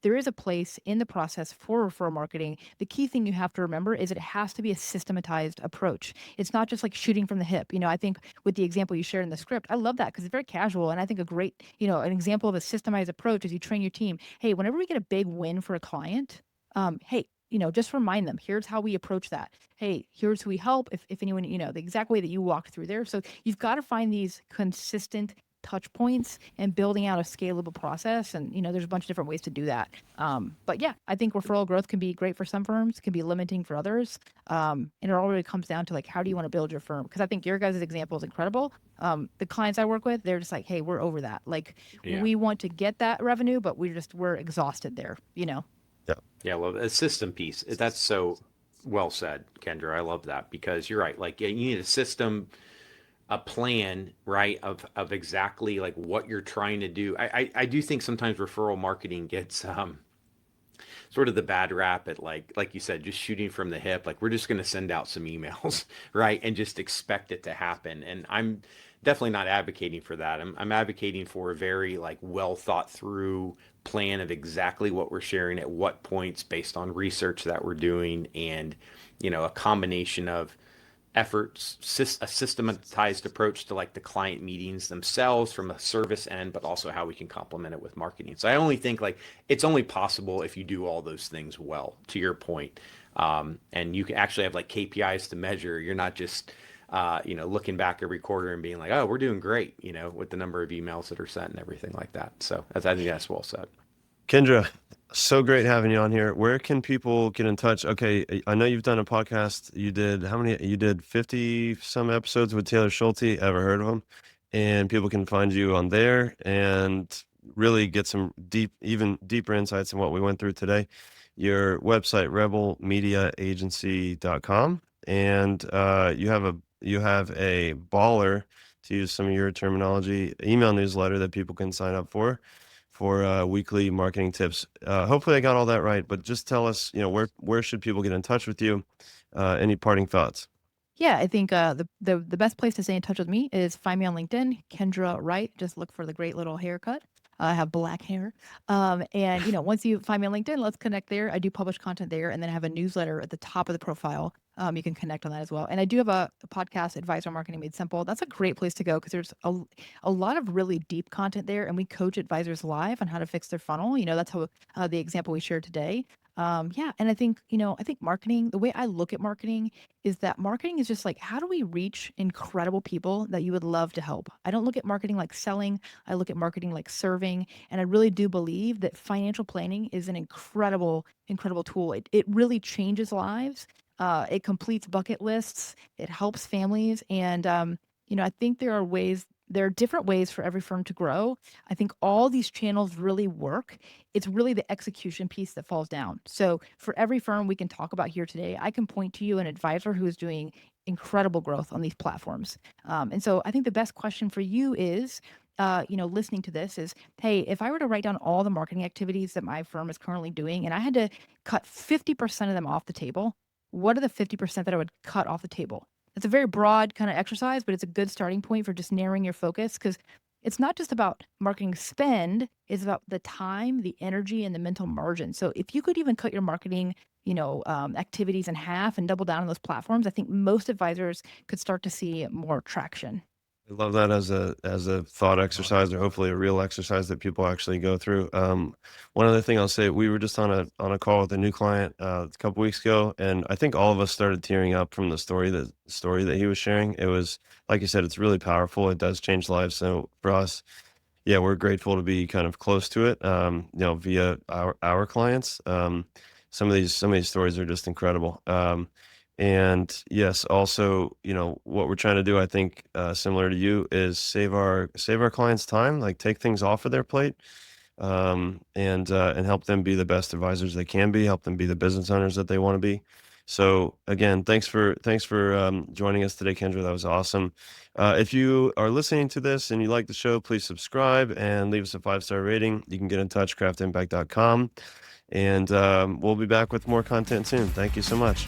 there is a place in the process for referral marketing. The key thing you have to remember is it has to be a systematized approach. It's not just like shooting from the hip. I think with the example you shared in the script, I love that because it's very casual. And I think a great, an example of a systemized approach is you train your team. Hey, whenever we get a big win for a client, hey, just remind them, here's how we approach that. Hey, here's who we help. If anyone, the exact way that you walked through there. So you've got to find these consistent touch points and building out a scalable process. And, there's a bunch of different ways to do that. But yeah, I think referral growth can be great for some firms, can be limiting for others. And it all really comes down to like, how do you want to build your firm? Because I think your guys' example is incredible. The clients I work with, they're just like, hey, we're over that. Like we want to get that revenue, but we're exhausted there, Yeah. Yeah, well, a system piece. That's so well said, Kendra. I love that because you're right. Like you need a system, a plan, right, of exactly like what you're trying to do. I do think sometimes referral marketing gets sort of the bad rap at like you said, just shooting from the hip. Like we're just going to send out some emails, right? And just expect it to happen. And I'm definitely not advocating for that. I'm advocating for a very like well thought through plan of exactly what we're sharing at what points based on research that we're doing and, a combination of efforts, a systematized approach to like the client meetings themselves from a service end, but also how we can complement it with marketing. So I only think like it's only possible if you do all those things well, to your point. And you can actually have like KPIs to measure. You're not just, looking back every quarter and being like, oh, we're doing great, with the number of emails that are sent and everything like that. So I think that's well said. Kendra, so great having you on here. Where can people get in touch? Okay, I know you've done a podcast. You did how many? You did 50 some episodes with Taylor Schulte. Ever heard of him? And people can find you on there and really get some even deeper insights in what we went through today. Your website, rebelmediaagency.com, and you have a baller, to use some of your terminology, email newsletter that people can sign up for weekly marketing tips. Hopefully I got all that right, but just tell us, where should people get in touch with you? Any parting thoughts? Yeah, I think the best place to stay in touch with me is find me on LinkedIn, Kendra Wright. Just look for the great little haircut. I have black hair. And once you find me on LinkedIn, let's connect there. I do publish content there, and then I have a newsletter at the top of the profile. You can connect on that as well. And I do have a podcast, Advisor Marketing Made Simple. That's a great place to go because there's a lot of really deep content there, and we coach advisors live on how to fix their funnel. That's how the example we shared today. Yeah, and I think marketing, the way I look at marketing is that marketing is just like, how do we reach incredible people that you would love to help? I don't look at marketing like selling. I look at marketing like serving. And I really do believe that financial planning is an incredible, incredible tool. It really changes lives. It completes bucket lists. It helps families. And, I think there are different ways for every firm to grow. I think all these channels really work. It's really the execution piece that falls down. So for every firm we can talk about here today, I can point to you an advisor who is doing incredible growth on these platforms. And so I think the best question for you is, listening to this is, hey, if I were to write down all the marketing activities that my firm is currently doing and I had to cut 50% of them off the table, what are the 50% that I would cut off the table? It's a very broad kind of exercise, but it's a good starting point for just narrowing your focus because it's not just about marketing spend, it's about the time, the energy, and the mental margin. So if you could even cut your marketing, activities in half and double down on those platforms, I think most advisors could start to see more traction. I love that as a thought exercise, or hopefully a real exercise that people actually go through. One other thing I'll say, we were just on a call with a new client a couple weeks ago, and I think all of us started tearing up from the story that he was sharing. It was, like you said, it's really powerful. It does change lives. So for us, yeah, we're grateful to be kind of close to it, via our clients. Some of these stories are just incredible. And yes, also, what we're trying to do, I think, similar to you, is save our clients time, like take things off of their plate, and help them be the best advisors they can be, help them be the business owners that they want to be. So again, thanks for joining us today, Kendra. That was awesome. If you are listening to this and you like the show, please subscribe and leave us a 5-star rating. You can get in touch, craftimpact.com, and we'll be back with more content soon. Thank you so much.